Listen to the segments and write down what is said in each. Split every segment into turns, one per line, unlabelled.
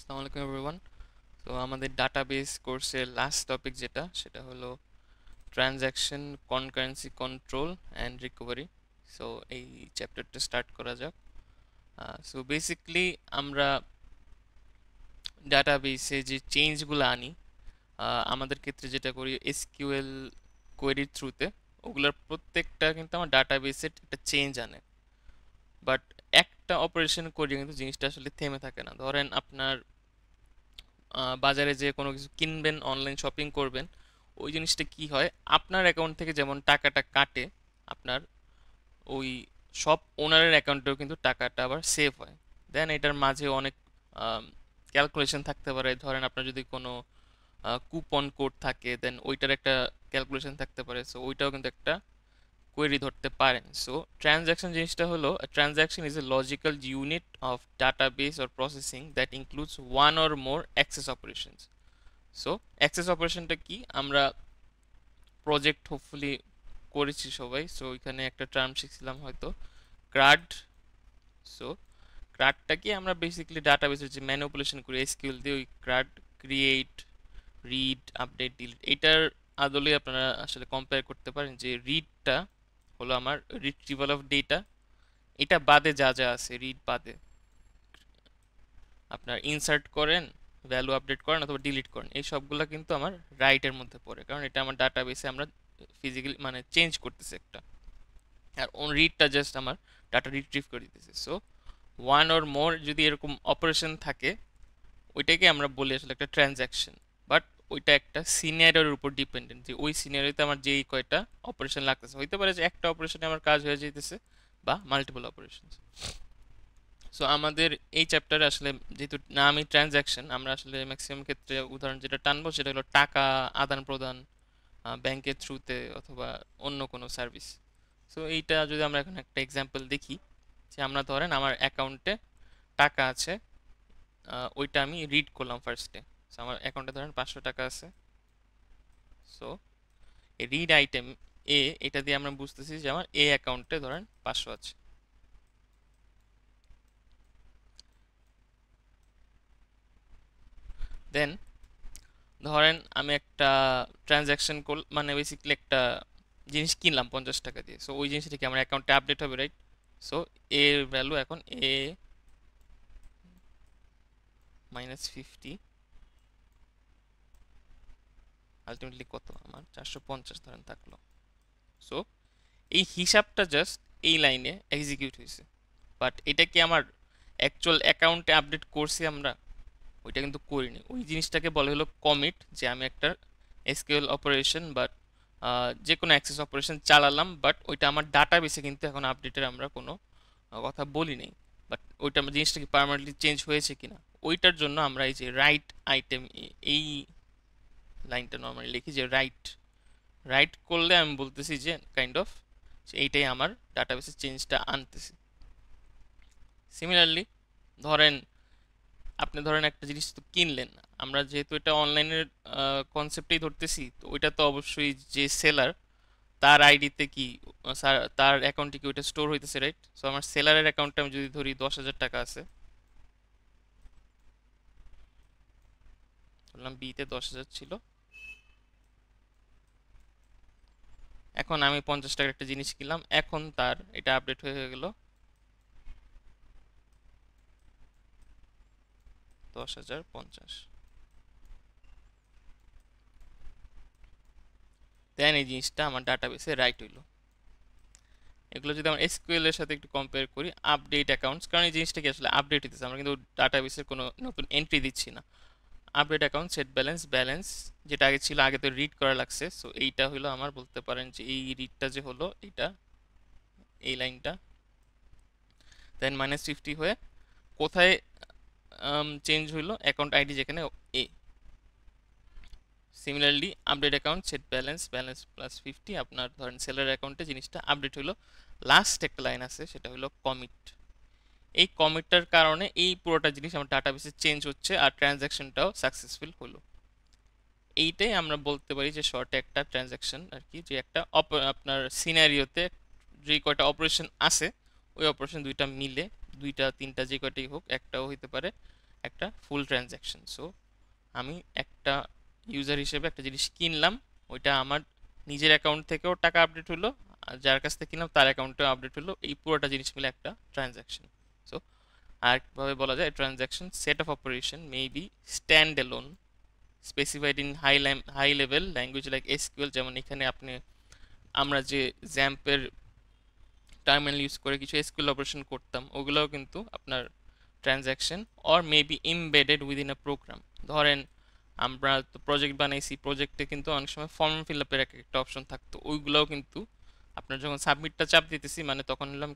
আসসালামু আলাইকুম এভরিওয়ান। তো আমাদের ডাটাবেস কোর্সের লাস্ট টপিক সেটা হলো transaction concurrency control and recovery. So এই চ্যাপ্টারটা স্টার্ট করা যাক। সো বেসিকলি আমরা ডাটাবেসে যে চেঞ্জগুলো আনি, আমাদের ক্ষেত্রে যেটা করি এসকিউএল কোয়েরির থ্রুতে, ওগুলোর প্রত্যেকটা কিন্তু আমার ডাটাবেসের একটা চেঞ্জ আনে। বাট একটা অপারেশন করি কিন্তু জিনিসটা আসলে থেমে থাকে না। ধরেন আপনার বাজারে যে কোনো কিছু কিনবেন, অনলাইন শপিং করবেন, ওই জিনিসটা কি হয়, আপনার অ্যাকাউন্ট থেকে যেমন টাকাটা কাটে, আপনার ওই শপ ওনারের অ্যাকাউন্টেও কিন্তু টাকাটা আবার সেভ হয়। দেন এটার মাঝে অনেক ক্যালকুলেশন থাকতে পারে। ধরেন আপনার যদি কোনো কুপন কোড থাকে, দেন ওইটার একটা ক্যালকুলেশন থাকতে পারে। সো ওইটাও কিন্তু একটা কোয়েরি ধরতে পারেন। সো ট্রানজ্যাকশন জিনিসটা হলো, transaction is a logical unit of database or processing that includes one or more access operations. So access অপারেশনটা কি, আমরা প্রজেক্ট হোপফুলি করেছি সবাই। সো এখানে একটা টার্ম শিখছিলাম হয়তো, ক্রাড। সো ক্রাডটা কি, আমরা বেসিক্যালি ডাটাবেসের যে ম্যানিপুলেশন করি এসকিউএল দিয়ে, ওই ক্রাড ক্রিয়েট, রিড, আপডেট, ডিলিট, এটার আদলে আপনারা আসলে কম্পেয়ার করতে পারেন যে রিডটা হলো আমার রিট্রিভাল অফ ডেটা। এটা বাদে যা যা আছে, রিড বাদে আপনার ইনসার্ট করেন, ভ্যালু আপডেট করেন অথবা ডিলিট করেন, এই সবগুলো কিন্তু আমার রাইটের মধ্যে পড়ে, কারণ এটা আমার ডাটাবেসে আমরা ফিজিক্যালি মানে চেঞ্জ করতেছে একটা। আর অন রিডটা জাস্ট আমার ডাটা রিট্রিভ করে দিতেছে। সো ওয়ান অর মোর যদি এরকম অপারেশন থাকে, ওইটাকে আমরা বলি আসলে একটা ট্রানজ্যাকশন। বাট ওইটা একটা সিনারিওর উপর ডিপেন্ডেন্ট, যে ওই সিনারিওতে আমার যেই কয়টা অপারেশন লাগতেছে, হইতে পারে যে একটা অপারেশনে আমার কাজ হয়ে যাইতেছে বা মাল্টিপল অপারেশন। সো আমাদের এই চ্যাপ্টারে আসলে যেহেতু নামই ট্রানজ্যাকশন, আমরা আসলে ম্যাক্সিমাম ক্ষেত্রে উদাহরণ যেটা টানবো সেটা হলো টাকা আদান প্রদান, ব্যাংকের থ্রুতে অথবা অন্য কোনো সার্ভিস। সো এইটা যদি আমরা এখন একটা এক্সাম্পল দেখি, যে আমরা ধরেন আমার অ্যাকাউন্টে টাকা আছে, ওইটা আমি রিড করলাম ফার্স্টে। সো আমার অ্যাকাউন্টে ধরেন 500 টাকা আছে। সো এই রিড আইটেম এ, এটা দিয়ে আমরা বুঝতেছি যে আমার এ অ্যাকাউন্টে ধরেন 500 আছে। দেন ধরেন আমি একটা ট্রানজ্যাকশন মানে বেসিক্যালি একটা জিনিস কিনলাম 50 টাকা দিয়ে। সো ওই জিনিসটা কি আমার অ্যাকাউন্টে আপডেট হবে, রাইট? সো এর ভ্যালু এখন এ -50, আলটিমেটলি কত আমার 450 ধরেন থাকলো। সো এই হিসাবটা জাস্ট এই লাইনে এক্সিকিউট হয়েছে, বাট এটা কি আমার অ্যাকচুয়াল অ্যাকাউন্টে আপডেট করছি আমরা? ওইটা কিন্তু করিনি। ওই জিনিসটাকে বলে হলো কমিট, যে আমি একটা এসকিউএল অপারেশন বা যে কোনো অ্যাক্সেস অপারেশন চালালাম, বাট ওইটা আমার ডাটাবেসে কিন্তু এখন আপডেটের আমরা কোনো কথা বলি নাই। বাট ওইটা জিনিসটা কি পার্মানেন্টলি চেঞ্জ হয়েছে কিনা, ওইটার জন্য আমরা এই যে রাইট আইটেম, এই লাইনটা নর্মালি লিখি যে রাইট। রাইট করলে আমি বলতেছি যে কাইন্ড অফ এইটাই আমার ডাটাবেসের চেঞ্জটা আনতেছি। সিমিলারলি ধরেন আপনি ধরেন একটা জিনিস তো কিনলেন, আমরা যেহেতু এটা অনলাইনের কনসেপ্টেই ধরতেছি, তো ওইটা তো অবশ্যই যে সেলার, তার আইডিতে কি তার অ্যাকাউন্টে কি ওইটা স্টোর হইতেছে, রাইট? সো আমার সেলারের অ্যাকাউন্টে আমি যদি ধরি 10,000 টাকা আছে, বললাম বিতে 10,000 ছিল, এখন আমি 50 টাকার একটা জিনিস কিনলাম, এখন তার এটা আপডেট হয়ে গেল 10,050। দেন এই জিনিসটা আমার ডাটাবেসে রাইট হইলো। এগুলো যদি আমরা এসকিউএল এর সাথে একটু কম্পেয়ার করি, আপডেট অ্যাকাউন্টস, কারণ এই জিনিসটা কি আসলে আপডেট হইতেছে, আমরা কিন্তু ডাটাবেসের কোনো নতুন এন্ট্রি দিচ্ছি না। Update account set balance, balance যেটা আগে ছিল, আগে তো রিড করা লাগছে। সো এইটা হলো আমার, বলতে পারেন যে এই রিডটা যে হলো এটা, এই লাইনটা। দেন -50 হয়ে কোথায় চেঞ্জ হইলো, অ্যাকাউন্ট আইডি যেখানে এ। Similarly update account set balance, balance +50, আপনার ধরেন সেলার অ্যাকাউন্টে জিনিসটা আপডেট হইলো। লাস্ট একটা লাইন আছে, সেটা হলো কমিট। এই কমিটটার কারণে এই পুরোটা জিনিস আমার ডাটাবেসে চেঞ্জ হচ্ছে আর ট্রানজ্যাকশনটাও সাকসেসফুল হলো। এইটাই আমরা বলতে পারি যে শর্টে একটা ট্রানজ্যাকশন আর কি, যে একটা আপনার সিনারিওতে যে কয়টা অপারেশন আছে, ওই অপারেশন দুইটা মিলে, দুইটা তিনটা যে কয়টাই হোক, একটাও হইতে পারে, একটা ফুল ট্রানজ্যাকশন। সো আমি একটা ইউজার হিসেবে একটা জিনিস কিনলাম, ওইটা আমার নিজের অ্যাকাউন্ট থেকেও টাকা আপডেট হলো, আর যার কাছ থেকে কিনলাম তার অ্যাকাউন্টেও আপডেট হলো, এই পুরোটা জিনিস মিলে একটা ট্রানজ্যাকশন। সো আরেকভাবে বলা যায় transaction set of operation may be stand alone specified in high level language like SQL, যেমন এখানে আপনি আমরা যে জ্যাম্পের টার্মিনাল ইউজ করে কিছু এসকিউএল অপারেশন করতাম, ওগুলোও কিন্তু আপনার transaction, or may be embedded within a program. ধরেন আমরা তো প্রজেক্ট বানাইছি, প্রজেক্টে কিন্তু অনেক সময় ফর্ম ফিল আপের একটা অপশন থাকতো, ওইগুলোও কিন্তু আপনার যখন সাবমিটটা চাপ দিতেছি মানে তখন নিলাম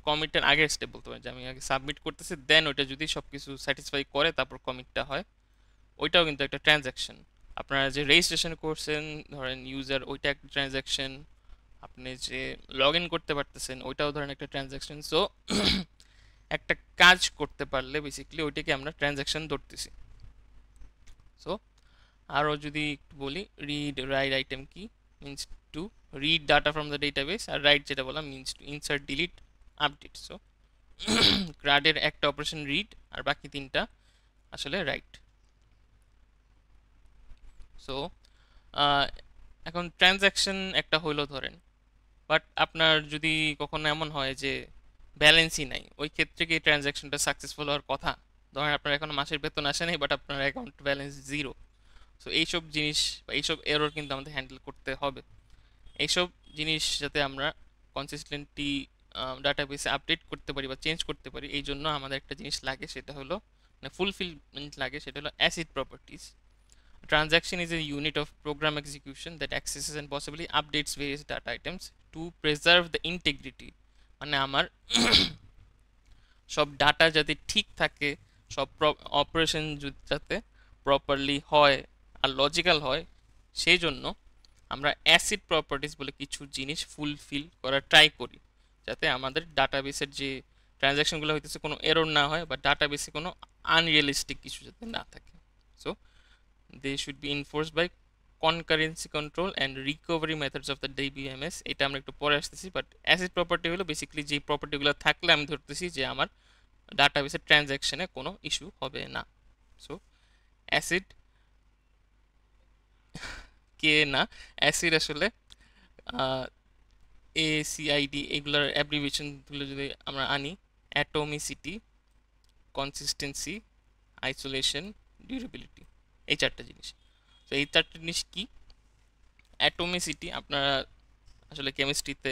কমিটের আগের স্টেপ বলতে পারেন, যে আমি আগে সাবমিট করতেছি, দেন ওইটা যদি সব কিছু স্যাটিসফাই করে তারপর কমিটটা হয়, ওইটাও কিন্তু একটা ট্রানজ্যাকশন। আপনারা যে রেজিস্ট্রেশন করছেন ধরেন ইউজার, ওইটা একটা ট্রানজ্যাকশন। আপনি যে লগ ইন করতে পারতেছেন ওইটাও ধরেন একটা ট্রানজ্যাকশন। সো একটা কাজ করতে পারলে বেসিক্যালি ওইটাকে আমরা ট্রানজ্যাকশন ধরতেছি। সো আরও যদি একটু বলি, রিড রাইট আইটেম কি means to read data from the database, আর রাইট যেটা বললাম means to insert delete update. So গ্রাডের একটা অপারেশন রিড আর বাকি তিনটা আসলে রাইট। সো এখন ট্রানজ্যাকশন একটা হইলো ধরেন, বাট আপনার যদি কখনো এমন হয় যে ব্যালেন্সই নাই, ওই ক্ষেত্রে কি ট্রানজ্যাকশনটা সাকসেসফুল হওয়ার কথা? ধরেন আপনার এখনো মাসের বেতন আসে নাই, বাট আপনার অ্যাকাউন্ট ব্যালেন্স জিরো। সো এইসব জিনিস বা এইসব এরর কিন্তু আমাদের হ্যান্ডেল করতে হবে। এইসব জিনিস যাতে আমরা কনসিস্টেন্টলি ডাটাবেসে আপডেট করতে পারি বা চেঞ্জ করতে পারি, এই জন্য আমাদের একটা জিনিস লাগে, সেটা হলো মানে ফুলফিলমেন্ট লাগে, সেটা হলো acid properties. Transaction is a unit of program execution that accesses and possibly updates various data items to preserve the integrity, মানে আমার সব ডাটা যাতে ঠিক থাকে, সব অপারেশন যাতে প্রপারলি হয় আর লজিক্যাল হয়, সেই জন্য আমরা অ্যাসিড প্রপার্টিজ বলে কিছু জিনিস ফুলফিল করার ট্রাই করি, যাতে আমাদের ডাটাবেসের যে ট্রানজ্যাকশনগুলো হইতেছে কোনো এরর না হয় বা ডাটাবেসে কোনো আনরিয়েলিস্টিক কিছু যাতে না থাকে। So they should be enforced by concurrency control and recovery methods of the DBMS, এটা আমরা একটু পরে আসতেছি। বাট অ্যাসিড প্রপার্টি হলো বেসিক্যালি যে প্রপার্টিগুলো থাকলে আমি ধরতেছি যে আমার ডাটাবেসের ট্রানজ্যাকশনে কোনো ইস্যু হবে না। সো অ্যাসিড কে না, অ্যাসিড আসলে ACID এগুলোর অ্যাব্রিভিয়েশনগুলো যদি আমরা আনি, অ্যাটমিসিটি, কনসিস্টেন্সি, আইসোলেশন, ডিউরেবিলিটি, এই চারটা জিনিস। তো এই চারটা জিনিস কি? অ্যাটমিসিটি, আপনারা আসলে কেমিস্ট্রিতে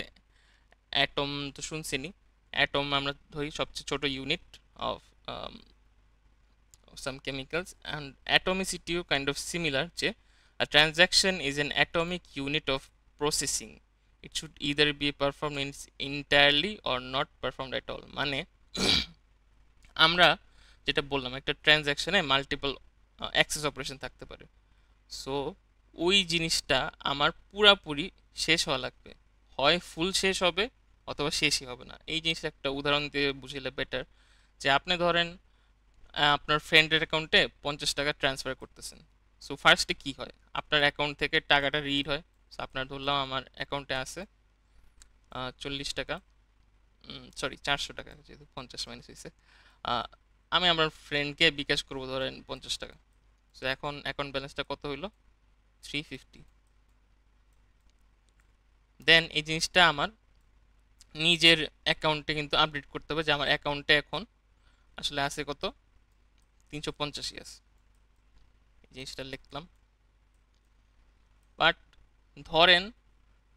অ্যাটম তো শুনছেনই। অ্যাটম আমরা ধরি সবচেয়ে ছোট unit of some chemicals, and atomicity kind of similar, যে a transaction is an atomic unit of processing, it should either be performed entirely or not performed at all, মানে আমরা যেটা বললাম একটা ট্রানজ্যাকশনে মাল্টিপল অ্যাক্সেস অপারেশন থাকতে পারে। So ওই জিনিসটা আমার পুরাপুরি শেষ হওয়া লাগবে, হয় ফুল শেষ হবে অথবা শেষই হবে না। এই জিনিসটা একটা উদাহরণ দিয়ে বুঝলে বেটার, যে আপনি ধরেন আপনার ফ্রেন্ডের অ্যাকাউন্টে 50 টাকা ট্রান্সফার করতেছেন। সো ফার্স্টে কি হয়, আপনার অ্যাকাউন্ট থেকে টাকাটা রিড হয়। সো আপনার ধরলাম আমার অ্যাকাউন্টে আছে 40 টাকা, সরি 400 টাকা, যেহেতু 50 মাইনাস হয়েছে। আমি আমার ফ্রেন্ডকে বিকাশ করবো ধরেন 50 টাকা। সো এখন অ্যাকাউন্ট ব্যালেন্সটা কত হইলো? 350। দেন এই জিনিসটা আমার নিজের অ্যাকাউন্টে কিন্তু আপডেট করতে হবে, যে আমার অ্যাকাউন্টে এখন আসলে আছে কত, 385 আছে। এই জিনিসটা লিখলাম। বাট ধরেন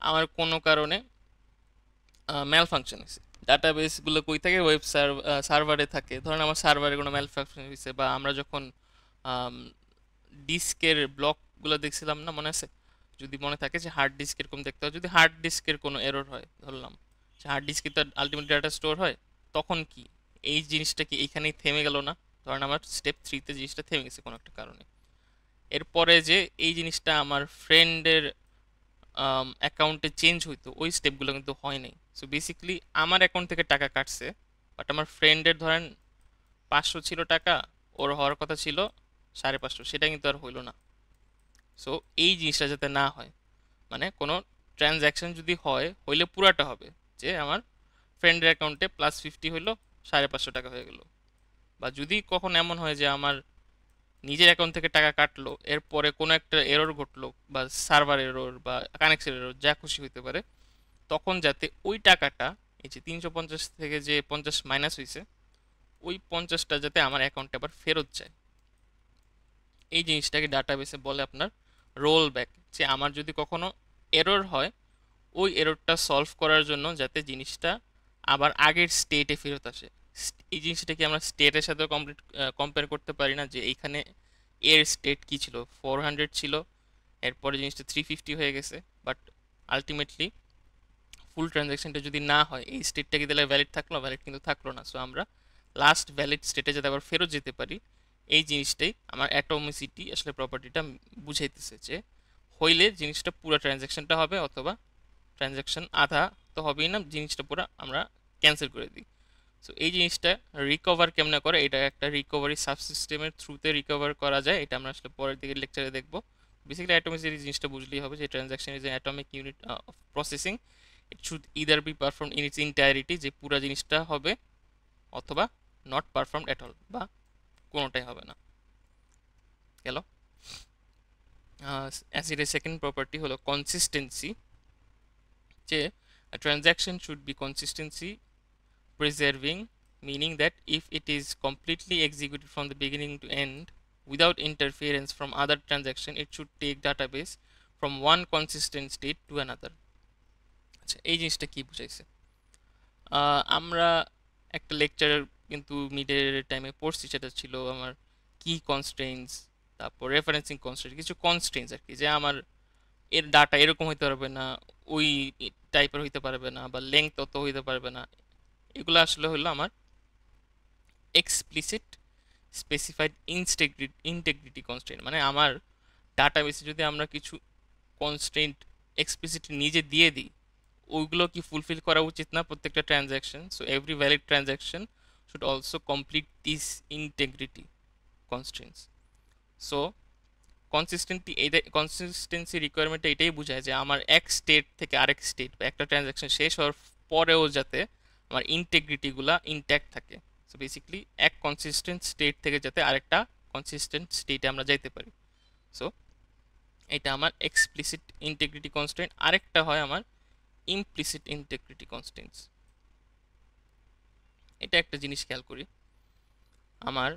আমার কোনো কারণে ম্যাল ফাংশন হয়েছে, ডাটাবেসগুলো কই থাকে, ওয়েব সার্ভারে থাকে। ধরেন আমার সার্ভারে কোনো ম্যাল ফাংশন হয়েছে, বা আমরা যখন ডিস্কের ব্লকগুলো দেখছিলাম না, মনে আছে? যদি মনে থাকে যে হার্ড ডিস্ক এরকম দেখতে হয়, যদি হার্ড ডিস্কের কোনো এরর হয়, ধরলাম যে হার্ড ডিস্কে তো আলটিমেট ডাটা স্টোর হয়, তখন কি এই জিনিসটা কি এইখানেই থেমে গেল না? ধরেন আমার স্টেপ 3-তে জিনিসটা থেমে গেছে কোনো একটা কারণে, এরপরে যে এই জিনিসটা আমার ফ্রেন্ডের অ্যাকাউন্টে চেঞ্জ হইতো, ওই স্টেপগুলো কিন্তু হয় নাই। সো বেসিক্যালি আমার অ্যাকাউন্ট থেকে টাকা কাটছে, বাট আমার ফ্রেন্ডের ধরেন 500 ছিল টাকা, ওর হওয়ার কথা ছিল 550, সেটা কিন্তু আর হইলো না। সো এই জিনিসটা যাতে না হয়, মানে কোনো ট্রানজ্যাকশন যদি হয় হইলে পুরাটা হবে, যে আমার ফ্রেন্ডের অ্যাকাউন্টে +50 হইলো, 550 টাকা হয়ে গেল। বা যদি কখন এমন হয় যে আমার নিজের অ্যাকাউন্ট থেকে টাকা কাটলো, এরপরে কোনো একটা এরর ঘটলো, বা সার্ভার এরর বা কানেকশন এরর যা খুশি হইতে পারে, তখন যাতে ওই টাকাটা, এই যে 350 থেকে যে 50 মাইনাস হয়েছে, ওই 50টা যাতে আমার অ্যাকাউন্টে আবার ফেরত যায়। এই জিনিসটাকে ডাটাবেসে বলে আপনার রোল ব্যাক। যে আমার যদি কখনো এরর হয়, ওই এররটা সলভ করার জন্য যাতে জিনিসটা আবার আগের স্টেটে ফেরত আসে। এই জিনিসটাকে আমরা স্টেটের সাথে কম্পেয়ার করতে পারি না, যে এইখানে এর স্টেট কি ছিল, 400 ছিল, এরপরে জিনিসটা 350 হয়ে গেছে, বাট আলটিমেটলি ফুল ট্রানজ্যাকশনটা যদি না হয়, এই স্টেটটা কি তাহলে ভ্যালিড থাকলো? ভ্যালিড কিন্তু থাকলো না। সো আমরা লাস্ট ভ্যালিড স্টেটে যাতে আবার ফেরত যেতে পারি, এই জিনিসটাই আমার অ্যাটমিসিটি আসলে প্রপার্টিটা বুঝাইতেছে, যে হইলে জিনিসটা পুরো ট্রানজ্যাকশনটা হবে, অথবা ট্রানজ্যাকশন আধা তো হবেই না, জিনিসটা পুরো আমরা ক্যান্সেল করে দিই। সো এই জিনিসটা রিকভার কেমনে করে, এটা একটা রিকভারি সাবসিস্টেমের থ্রুতে রিকভার করা যায়, এটা আমরা আসলে পরের দিকে লেকচারে দেখবো। বেসিক্যালি অ্যাটমিসিটি জিনিসটা বুঝলেই হবে, যে transaction is atomic unit of processing. It should either be perform in its entirety, যে পুরো জিনিসটা হবে, অথবা নট পারফর্ম অ্যাট অল, বা কোনোটাই হবে না। গেল। অ্যাসিডের সেকেন্ড প্রপার্টি হলো কনসিস্টেন্সি, যে transaction should be consistency preserving, meaning that if it is completely executed from the beginning to end without interference from other transaction, it should take database from one consistent state to another. আচ্ছা, এই জিনিসটা কি বুঝাইছে? আমরা একটা lecture কিন্তু মিডের টাইমে পড়ছি, সেটা ছিল আমার কি কনস্ট্রেইনস, তারপর রেফারেন্সিং কনস্ট্রেইন, কিছু কনস্ট্রেইনস আর কি, যে আমার এর ডাটা এরকম হইতে পারবে না, ওই টাইপের হইতে পারবে না, বা লেংথ অত হইতে পারবে না। এগুলো আসলে হলো আমার এক্সপ্লিসিট স্পেসিফাইড ইন্টেগ্রিটি কনস্ট্রেন্ট। মানে আমার ডাটাবেসে যদি আমরা কিছু কনস্ট্রেন্ট এক্সপ্লিসিট নিজে দিয়ে দিই, ওইগুলো কি ফুলফিল করা উচিত না প্রত্যেকটা transaction? So every valid transaction should also complete this integrity constraints. So consistency রিকোয়ারমেন্টটা এটাই বোঝায়, যে আমার এক স্টেট থেকে আরেক স্টেট, বা একটা ট্রানজ্যাকশন শেষ হওয়ার পরেও যাতে আমার ইন্টেগ্রিটিগুলা ইনট্যাক্ট থাকে। সো বেসিক্যালি এক কনসিস্টেন্ট স্টেট থেকে যাতে আরেকটা কনসিস্টেন্ট স্টেটে আমরা যাইতে পারি। সো এটা আমার এক্সপ্লিসিট ইন্টেগ্রিটি কনস্ট্রেন্ট। আরেকটা হয় আমার ইমপ্লিসিট ইন্টেগ্রিটি কনস্ট্রেন্টস। এটা একটা জিনিস খেয়াল করি, আমার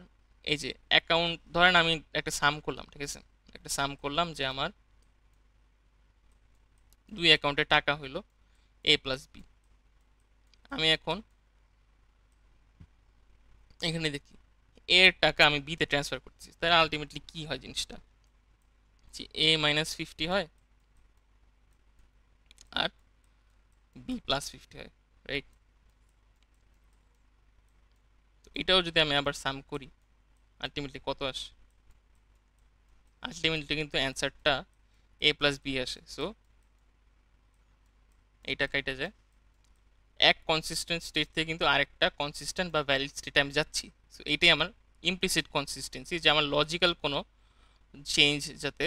এই যে অ্যাকাউন্ট, ধরেন আমি একটা সাম করলাম, ঠিক আছে, একটা সাম করলাম যে আমার দুই অ্যাকাউন্টে টাকা হইলো এ প্লাস বি। আমি এখন এখানে দেখি এর টাকা আমি বিতে ট্রান্সফার করতেছি, তাহলে আলটিমেটলি কি হয় জিনিসটা, যে A-50 হয় আর B+50 হয়, রাইট? তো এটাও যদি আমি আবার সাম করি, আলটিমেটলি কত আসে? আলটিমেটলি কিন্তু অ্যান্সারটা A+B আসে। সো এইটা কাইটা যায়, এক কনসিস্টেন্ট স্টেট থেকে কিন্তু আরেকটা কনসিস্টেন্ট বা ভ্যালিড স্টেটে আমি যাচ্ছি। সো এইটাই আমার ইমপ্লিসিট কনসিস্টেন্সি, যে আমার লজিক্যাল কোনো চেঞ্জ যাতে,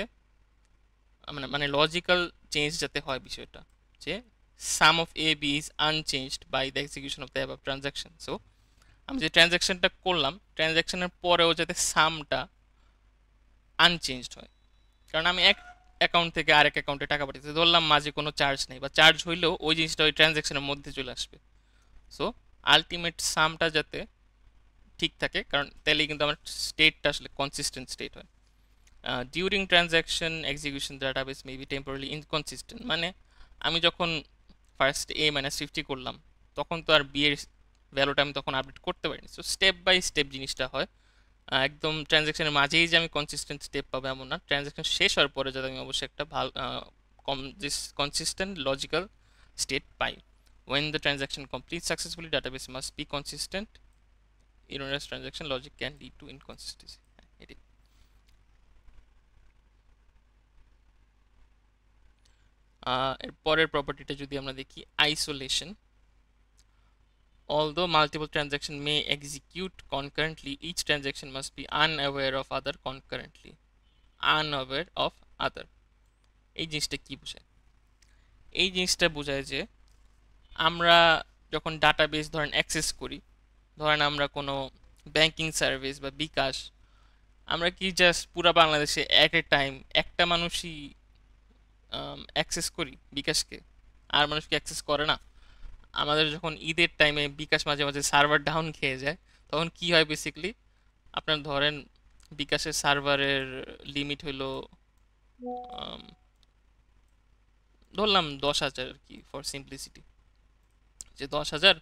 মানে লজিক্যাল চেঞ্জ যাতে হয় বিষয়টা, যে sum of A B is unchanged by the execution of the above transaction. So আমি যে ট্রানজাকশনটা করলাম, ট্রানজাকশনের পরেও যাতে সামটা আনচেঞ্জড হয়, কারণ আমি এক অ্যাকাউন্ট থেকে আরেক অ্যাকাউন্টে টাকা পাঠাচ্ছি, ধরলাম মাঝে কোনো চার্জ নেই, বা চার্জ হইলেও ওই জিনিসটা ওই ট্রানজাকশনের মধ্যে চলে আসবে। সো আলটিমেট সামটা যাতে ঠিক থাকে, কারণ তাহলেই কিন্তু আমার স্টেটটা আসলে কনসিস্টেন্ট স্টেট হয়। During transaction execution database may be temporary inconsistent, মানে আমি যখন ফার্স্ট A-50 করলাম, তখন তো আর বি এর ভ্যালুটা আমি তখন আপডেট করতে পারিনি। সো স্টেপ বাই স্টেপ জিনিসটা হয়, একদম ট্রানজ্যাকশনের মাঝেই যে আমি কনসিস্টেন্ট স্টেপ পাবো এমন না, ট্রানজ্যাকশন শেষ হওয়ার পরে যাতে আমি অবশ্যই একটা ভালো consistent logical state pi. when the transaction completes successfully, database must be consistent. Erroneous transaction logic can lead to inconsistency. এটাই। এর পরের প্রপার্টিটা যদি আমরা দেখি, isolation. Although multiple transactions may execute concurrently, each transaction must be unaware of other concurrently. Unaware of other, এই জিনিসটা কি বোঝায়? এই জিনিসটা বোঝায় যে আমরা যখন ডাটাবেস ধরেন অ্যাক্সেস করি, ধরেন আমরা কোনো ব্যাংকিং সার্ভিস বা বিকাশ, আমরা কি জাস্ট পুরা বাংলাদেশে এট এ টাইম একটা মানুষই অ্যাক্সেস করি বিকাশকে, আর মানুষ কি অ্যাক্সেস করে না? আমাদের যখন ঈদের টাইমে বিকাশ মাঝে মাঝে সার্ভার ডাউন খেয়ে যায়, তখন কি হয় বেসিক্যালি, আপনার ধরেন বিকাশের সার্ভারের লিমিট হলো আম, ধরলাম 10,000 আর কি, ফর সিম্পলিসিটি, যে 10,000,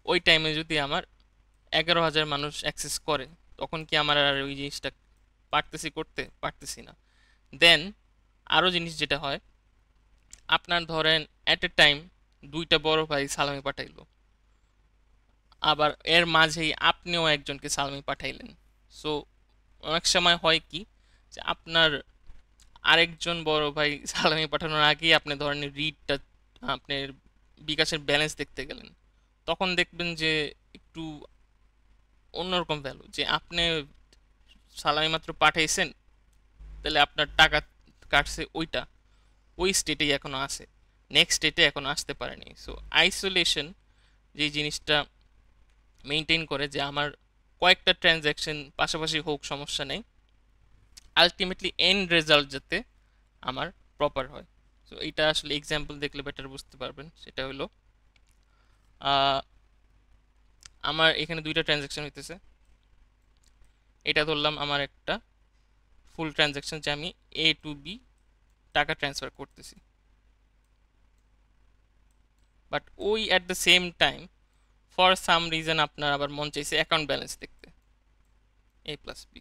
ওই টাইমে যদি আমার 11,000 মানুষ অ্যাক্সেস করে, তখন কি আমার আর ওই জিনিসটা পারতেছি করতে? পারতেছি না। দেন আরও জিনিস যেটা হয়, আপনার ধরেন অ্যাট এ টাইম দুইটা বড় ভাই সালামি পাঠাইলো, আবার এর মাঝেই আপনিও একজনকে সালামি পাঠাইলেন। সো অনেক সময় হয় কি, যে আপনার আরেকজন বড় ভাই সালামি পাঠানোর আগেই আপনি ধরেন রিডটা, আপনার বিকাশের ব্যালেন্স দেখতে গেলেন, তখন দেখবেন যে একটু অন্যরকম ভ্যালু, যে আপনি সালামি মাত্র পাঠাইছেন, তাহলে আপনার টাকা কাটছে ওইটা, ওই স্টেটেই এখনো আছে, নেক্সট স্টেটে এখনো আসতে পারেনি। সো আইসোলেশন যে জিনিসটা মেনটেন করে, যে আমার কয়েকটা ট্রানজ্যাকশন পাশাপাশি হোক সমস্যা নেই, আলটিমেটলি এন্ড রেজাল্ট যাতে আমার প্রপার হয়। সো এইটা আসলে এক্সাম্পল দেখলে বেটার বুঝতে পারবেন। সেটা হলো আহ, আমার এখানে দুইটা ট্রানজ্যাকশন হইতেছে, এটা ধরলাম আমার একটা ফুল ট্রানজ্যাকশন, যে আমি এ টু বি টাকা ট্রান্সফার করতেছি, বাট ওই at the same time for some reason আপনার আবার মন চাইছে অ্যাকাউন্ট ব্যালেন্স দেখতে, এ প্লাস বি,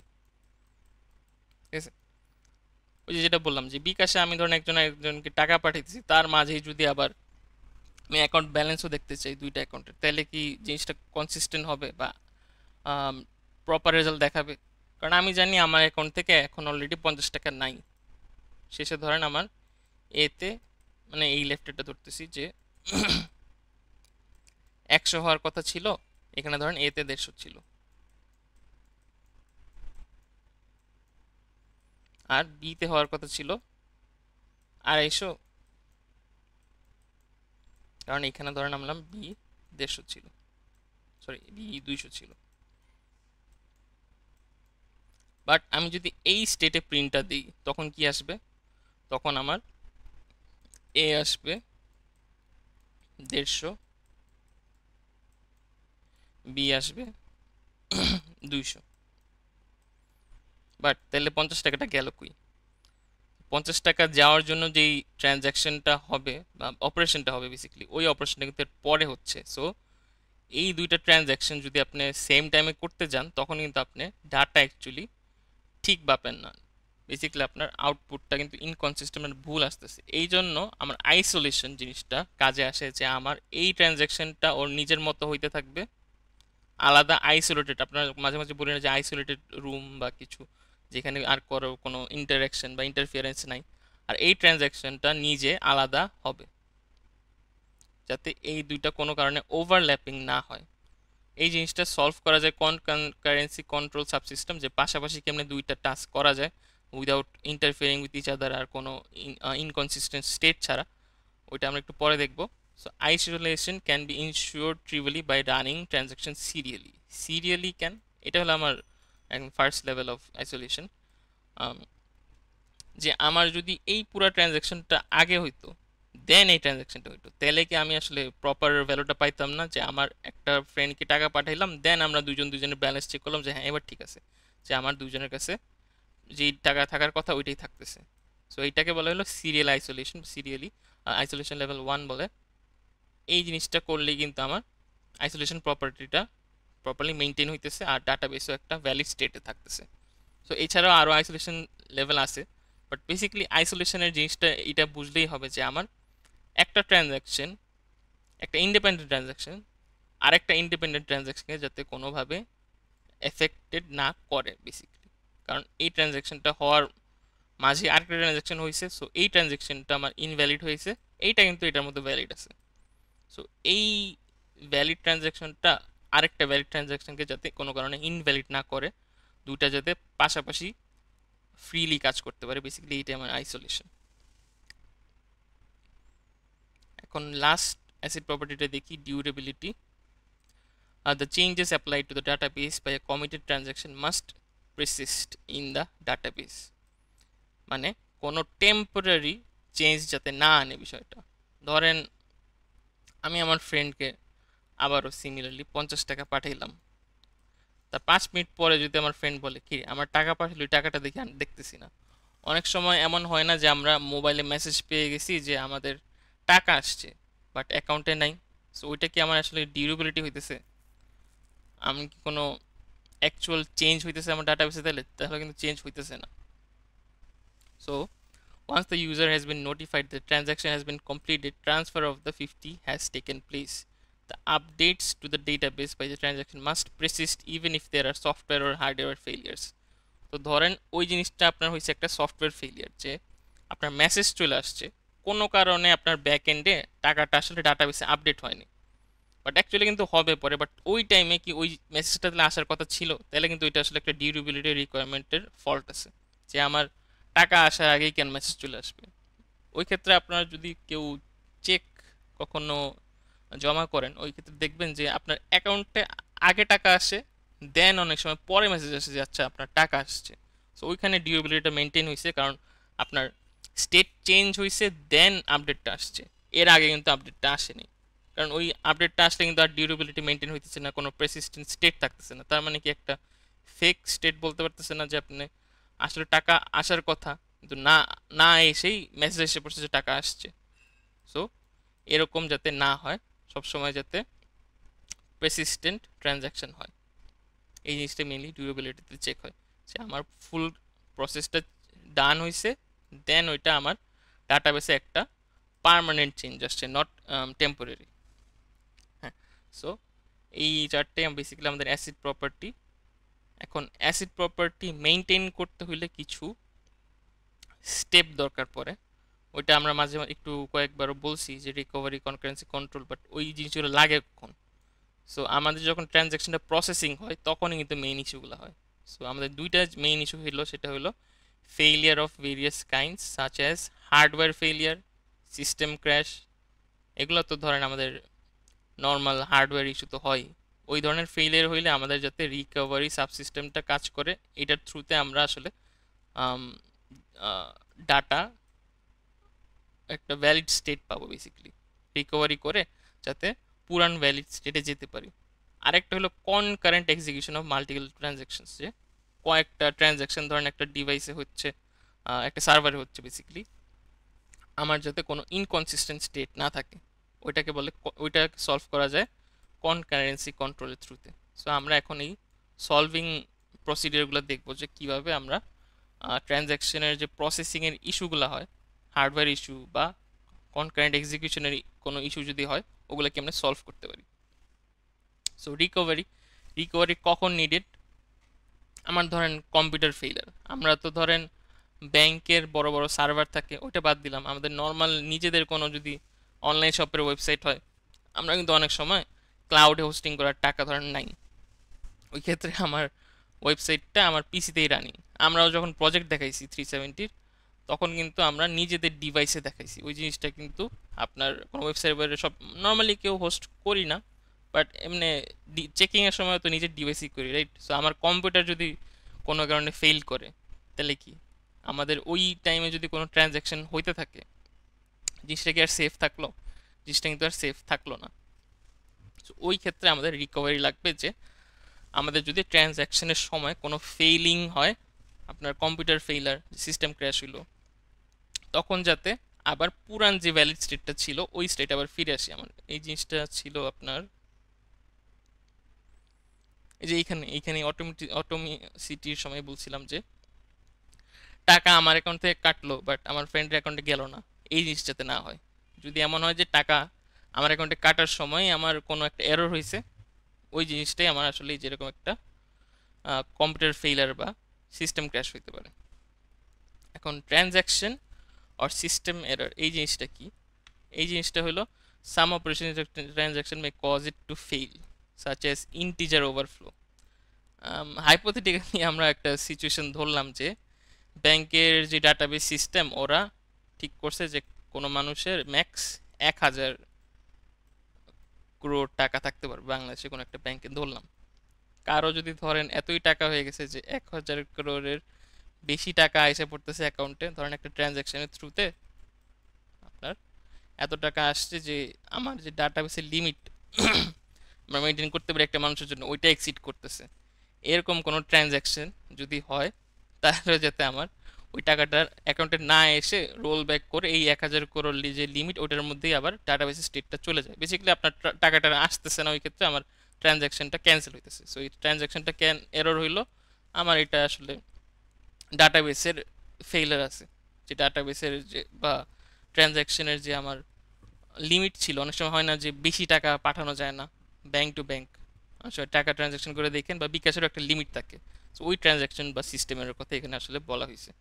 ঠিক আছে? ওই যে যেটা বললাম, যে বিকাশে আমি ধরেন একজন একজনকে টাকা পাঠাইতেছি, তার মাঝেই যদি আবার আমি অ্যাকাউন্ট ব্যালেন্সও দেখতে চাই দুইটা অ্যাকাউন্টের, তাহলে কি জিনিসটা কনসিস্টেন্ট হবে বা প্রপার রেজাল্ট দেখাবে? কারণ আমি জানি আমার অ্যাকাউন্ট থেকে এখন অলরেডি 50 টাকা নাই, শেষে ধরেন আমার এতে, মানে এই লেফটেরটা ধরতেছি, যে 100 হওয়ার কথা ছিল, এখানে ধরেন এতে 150 ছিল, আর বিতে হওয়ার কথা ছিল 250, কারণ এখানে ধরেন নামলাম বি 150 ছিল, সরি বি 200 ছিল। বাট আমি যদি এই স্টেটে প্রিন্টটা দিই, তখন কি আসবে? তখন আমার এ আসবে 150, বি আসবে 200। বাট তাহলে 50 টাকাটা গেল কই? 50 টাকা যাওয়ার জন্য যেই ট্রানজ্যাকশনটা হবে বা অপারেশনটা হবে, বেসিক্যালি ওই অপারেশনটা কিন্তু এর পরে হচ্ছে। সো এই দুইটা ট্রানজ্যাকশন যদি আপনি সেম টাইমে করতে যান, তখন কিন্তু আপনি ডাটা অ্যাকচুয়ালি ঠিক পাবেন না, বেসিক্যালি আপনার আউটপুটটা কিন্তু ইনকনসিস্টেন্ট, মানে ভুল আসতেছে। এই জন্য আমার আইসোলেশন জিনিসটা কাজে আসে, যে আমার এই ট্রানজ্যাকশনটা ওর নিজের মতো হইতে থাকবে, আলাদা আইসোলেটেড। আপনার মাঝে মাঝে বলি না যে আইসোলেটেড রুম বা কিছু, যেখানে আর কোনো ইন্টারাকশন বা ইন্টারফিয়ারেন্স নাই, আর এই ট্রানজ্যাকশনটা নিজে আলাদা হবে, যাতে এই দুইটা কোনো কারণে ওভারল্যাপিং না হয়। এই জিনিসটা সলভ করা যায় কনকারেন্সি কন্ট্রোল সাবসিস্টেম, যে পাশাপাশি কেমনে দুইটা টাস্ক করা যায় without interfering with each other, আর কোনো ইনকনসিস্টেন্ট স্টেট ছাড়া, ওইটা আমরা একটু পরে দেখব। So isolation can be ensure trivially by running transaction serially. Serially can, এটা হলো আমার একদম ফার্স্ট লেভেল অফ আইসোলেশন। যে আমার যদি এই পুরো ট্রানজ্যাকশনটা আগে হইতো, দেন এই ট্রানজ্যাকশনটা হইতো, তাহলে কি আমি আসলে প্রপার ভ্যালুটা পাইতাম না, যে আমার একটা ফ্রেন্ডকে টাকা পাঠাইলাম, দেন আমরা দুজন দুজনের ব্যালেন্স চেক করলাম, যে হ্যাঁ এবার ঠিক আছে, যে আমার দুজনের কাছে যেই টাকা থাকার কথা ওইটাই থাকতেছে। সো এইটাকে বলা হলো serial isolation, serially isolation level 1 বলে। এই জিনিসটা করলেই কিন্তু আমার আইসোলেশন প্রপার্টিটা প্রপারলি মেনটেন হইতেছে, আর ডাটাবেসও একটা ভ্যালিড স্টেটে থাকতেছে। সো এছাড়াও আরও আইসোলেশন লেভেল আছে, বাট বেসিক্যালি আইসোলেশনের জিনিসটা এটা বুঝলেই হবে, যে আমার একটা ট্রানজ্যাকশন, একটা ইন্ডিপেন্ডেন্ট ট্রানজ্যাকশন আরেকটা ইন্ডিপেন্ডেন্ট ট্রানজ্যাকশনকে যাতে কোনোভাবে এফেক্টেড না করে বেসিক্যালি। কারণ এই ট্রানজ্যাকশনটা হওয়ার মাঝে আরেকটা ট্রানজ্যাকশন হয়েছে, সো এই ট্রানজ্যাকশনটা আমার ইনভ্যালিড হয়েছে, এইটা কিন্তু এটার মধ্যে ভ্যালিড আছে। সো এই ভ্যালিড ট্রানজ্যাকশনটা আরেকটা ভ্যালিড ট্রানজ্যাকশনকে যাতে কোনো কারণে ইনভ্যালিড না করে, দুইটা যাতে পাশাপাশি ফ্রিলি কাজ করতে পারে, বেসিক্যালি এইটা আমার আইসোলেশন। এখন লাস্ট অ্যাসিড প্রপার্টিটা দেখি, durability. The changes applied to the database by a committed transaction must persist in the database. মানে কোনো টেম্পোরারি চেঞ্জ যাতে না আনে বিষয়টা। ধরেন আমি আমার ফ্রেন্ডকে আবারও সিমিলারলি 50 টাকা পাঠাইলাম, তার 5 মিনিট পরে যদি আমার ফ্রেন্ড বলে কি আমার টাকা পাঠালো, ওই টাকাটা দেখে আমি দেখতেছি না। অনেক সময় এমন হয় না যে আমরা মোবাইলে মেসেজ পেয়ে গেছি যে আমাদের টাকা আসছে, বাট অ্যাকাউন্টে নাই। সো ওইটা কি আমার আসলে ডিউরেবিলিটি হইতেছে? আমি কি কোনো অ্যাকচুয়াল চেঞ্জ হইতেছে আমার ডাটাবেসে? তাহলে তাহলে কিন্তু চেঞ্জ হইতেছে না। So once the user has been notified the transaction has been completed, transfer of the 50 has taken place. The updates to the database by the transaction must persist even if there are software or hardware failures. তো ধরেন ওই জিনিসটা আপনার হয়েছে একটা software failure, যে আপনার message চলে আসছে, কোনো কারণে আপনার ব্যাক এন্ডে টাকাটা আসলে ডাটাবেসে আপডেট হয়নি, বাট অ্যাকচুয়ালি কিন্তু হবে পরে। বাট ওই টাইমে কি ওই মেসেজটা তাহলে আসার কথা ছিল? তাহলে কিন্তু ওইটা আসলে একটা ডিউরেবিলিটি রিকোয়ারমেন্টের ফল্ট আছে, যে আমার টাকা আসার আগেই কেন মেসেজ চলে আসবে। ওই ক্ষেত্রে আপনার যদি কেউ চেক কখনো জমা করেন, ওই ক্ষেত্রে দেখবেন যে আপনার অ্যাকাউন্টে আগে টাকা আসে, দেন অনেক সময় পরে মেসেজ আসে যে আচ্ছা আপনার টাকা আসছে। সো ওইখানে ডিউরেবিলিটিটা মেনটেন হয়েছে, কারণ আপনার স্টেট চেঞ্জ হয়েছে, দেন আপডেটটা আসছে, এর আগে কিন্তু আপডেটটা আসেনি। কারণ ওই আপডেটটা আসলে কিন্তু আর ডিউরেবিলিটি মেনটেন হইতেছে না, কোনো প্রেসিস্টেন্ট স্টেট থাকতেছে না। তার মানে কি একটা ফেক স্টেট বলতে পারতেছে না যে আপনি আসলে টাকা আসার কথা কিন্তু না না এসেই মেসেজ এসে পড়ছে যে টাকা আসছে। সো এরকম যাতে না হয়, সবসময় যাতে প্রেসিস্টেন্ট ট্রানজ্যাকশন হয়, এই জিনিসটা মেনলি ডিউরেবিলিটিতে চেক হয়, যে আমার ফুল প্রসেসটা ডান হয়েছে, দেন ওইটা আমার ডাটাবেসে একটা পার্মানেন্ট চেঞ্জ আসছে, নট টেম্পোরারি। হ্যাঁ, সো এই চারটাই বেসিক্যালি আমাদের অ্যাসিড প্রপার্টি। এখন অ্যাসিড প্রপার্টি মেনটেন করতে হইলে কিছু স্টেপ দরকার পড়ে, ওইটা আমরা মাঝে মাঝে একটু কয়েকবারও বলছি যে রিকভারি, কনকারেন্সি, কন্ট্রোল, বাট ওই জিনিসগুলো লাগে কখন? সো আমাদের যখন ট্রানজ্যাকশনটা প্রসেসিং হয় তখনই কিন্তু মেইন ইস্যুগুলো হয়। সো আমাদের দুইটা মেইন ইস্যু হলো, সেটা হলো failure of various kinds such as hardware failure, system crash. এগুলো তো ধরেন আমাদের নর্মাল হার্ডওয়্যার ইস্যু তো হয়। ওই ধরনের ফেলিয়ার হইলে আমাদের যাতে রিকভারি সাবসিস্টেমটা কাজ করে, এটার থ্রুতে আমরা আসলে ডাটা একটা ভ্যালিড স্টেট পাবো, বেসিক্যালি রিকভারি করে যাতে পুরান ভ্যালিড স্টেটে যেতে পারি। আরেকটা হলো concurrent execution of multiple transactions, যে কয়েকটা ট্রানজ্যাকশন ধরেন একটা ডিভাইসে হচ্ছে, একটা সার্ভারে হচ্ছে, বেসিক্যালি আমার যাতে কোনো ইনকনসিস্টেন্ট স্টেট না থাকে, ওইটাকে বলে, ওইটা সলভ করা যায় কনকারেন্সি কন্ট্রোলের থ্রুতে। সো আমরা এখন এই সলভিং প্রসিডিওরগুলো দেখবো, যে কীভাবে আমরা ট্রানজ্যাকশনের যে প্রসেসিংয়ের ইস্যুগুলো হয়, হার্ডওয়্যার ইস্যু বা কনকারেন্ট এক্সিকিউশনের কোনো ইস্যু যদি হয়, ওগুলোকে আমরা সলভ করতে পারি। সো রিকভারি, রিকভারি কখন নিডেড? আমার ধরেন কম্পিউটার ফেইলার, আমরা তো ধরেন ব্যাংকের বড় বড় সার্ভার থাকে, ওইটা বাদ দিলাম, আমাদের নর্মাল নিজেদের কোনো যদি অনলাইন শপের ওয়েবসাইট হয়, আমরা কিন্তু অনেক সময় ক্লাউডে হোস্টিং করার টাকা ধরেন নাই। ওই ক্ষেত্রে আমার ওয়েবসাইটটা আমার পিসিতেই রানিং। আমরাও যখন প্রজেক্ট দেখাইছি 370, তখন কিন্তু আমরা নিজেদের ডিভাইসে দেখাইছি। ওই জিনিসটা কিন্তু আপনার কোনো ওয়েবসাইটের সব নর্মালি কেউ হোস্ট করি না, বাট এমনি চেকিংয়ের সময় তো নিজের ডিভাইসই করি, রাইট? সো আমার কম্পিউটার যদি কোনো কারণে ফেল করে, তাহলে কি আমাদের ওই টাইমে যদি কোনো ট্রানজ্যাকশন হইতে থাকে, জিনিসটা কি আর সেফ থাকলো? জিনিসটা কিন্তু আর সেফ থাকলো না। সো ওই ক্ষেত্রে আমাদের রিকভারি লাগবে, যে আমাদের যদি ট্রানজ্যাকশনের সময় কোনো ফেইলিং হয়, আপনার কম্পিউটার ফেইলার, সিস্টেম ক্র্যাশ হইলো, তখন যাতে আবার পুরান যে ভ্যালিড স্টেটটা ছিল ওই স্টেট আবার ফিরে আসে। আমার এই জিনিসটা ছিল আপনার এই যে এইখানে এইখানে অটোমিসিটির সময় বলছিলাম যে টাকা আমার অ্যাকাউন্ট থেকে কাটলো বাট আমার ফ্রেন্ডের অ্যাকাউন্টে গেল না, এই জিনিস যাতে না হয়। যদি এমন হয় যে টাকা আমার অ্যাকাউন্টে কাটার সময় আমার কোনো একটা এরর হয়েছে, ওই জিনিসটাই আমার আসলে যেরকম একটা কম্পিউটার ফেইলার বা সিস্টেম ক্র্যাশ হইতে পারে। এখন ট্রানজ্যাকশন অর সিস্টেম এরর, এই জিনিসটা কি? এই জিনিসটা হলো some operation transaction may cause it to fail such as integer overflow. Hypothetically আমরা একটা সিচুয়েশন ধরলাম যে ব্যাংকের যে ডাটাবেস সিস্টেম, ওরা ঠিক করছে যে কোনো মানুষের ম্যাক্স 1000 crore টাকা থাকতে পারে বাংলাদেশে কোনো একটা ব্যাংকে ধরলাম। কারো যদি ধরেন এতই টাকা হয়ে গেছে যে 1,000 crore বেশি টাকা এসে পড়তেছে অ্যাকাউন্টে, ধরেন একটা ট্রানজাকশনের থ্রুতে আপনার এত টাকা আসছে যে আমার যে ডাটাবেসের লিমিট আমরা মেনটেন করতে পারি একটা মানুষের জন্য ওইটা এক্সিড করতেছে, এরকম কোনো ট্রানজ্যাকশন যদি হয় তাহলে যাতে আমার ওই টাকাটার অ্যাকাউন্টে না এসে রোল ব্যাক করে এই 1,000 crore যে লিমিট ওইটার মধ্যেই আবার ডাটাবেসের স্টেটটা চলে যায়। বেসিক্যালি আপনার টাকাটা আসতেছে না, ওই ক্ষেত্রে আমার ট্রানজ্যাকশনটা ক্যান্সেল হইতেছে। সো এই ট্রানজ্যাকশনটা এরর হইলো, আমার এটা আসলে ডাটাবেসের ফেইলার আছে, যে ডাটাবেসের যে বা ট্রানজ্যাকশনের যে আমার লিমিট ছিল। অনেক সময় হয় না যে বেশি টাকা পাঠানো যায় না ব্যাংক টু ব্যাংক, আসলে টাকা ট্রানজ্যাকশন করে দেখেন বা বিকাশেরও একটা লিমিট থাকে। তো ওই ট্রানজ্যাকশন বা সিস্টেমের কথা এখানে আসলে বলা হয়েছে,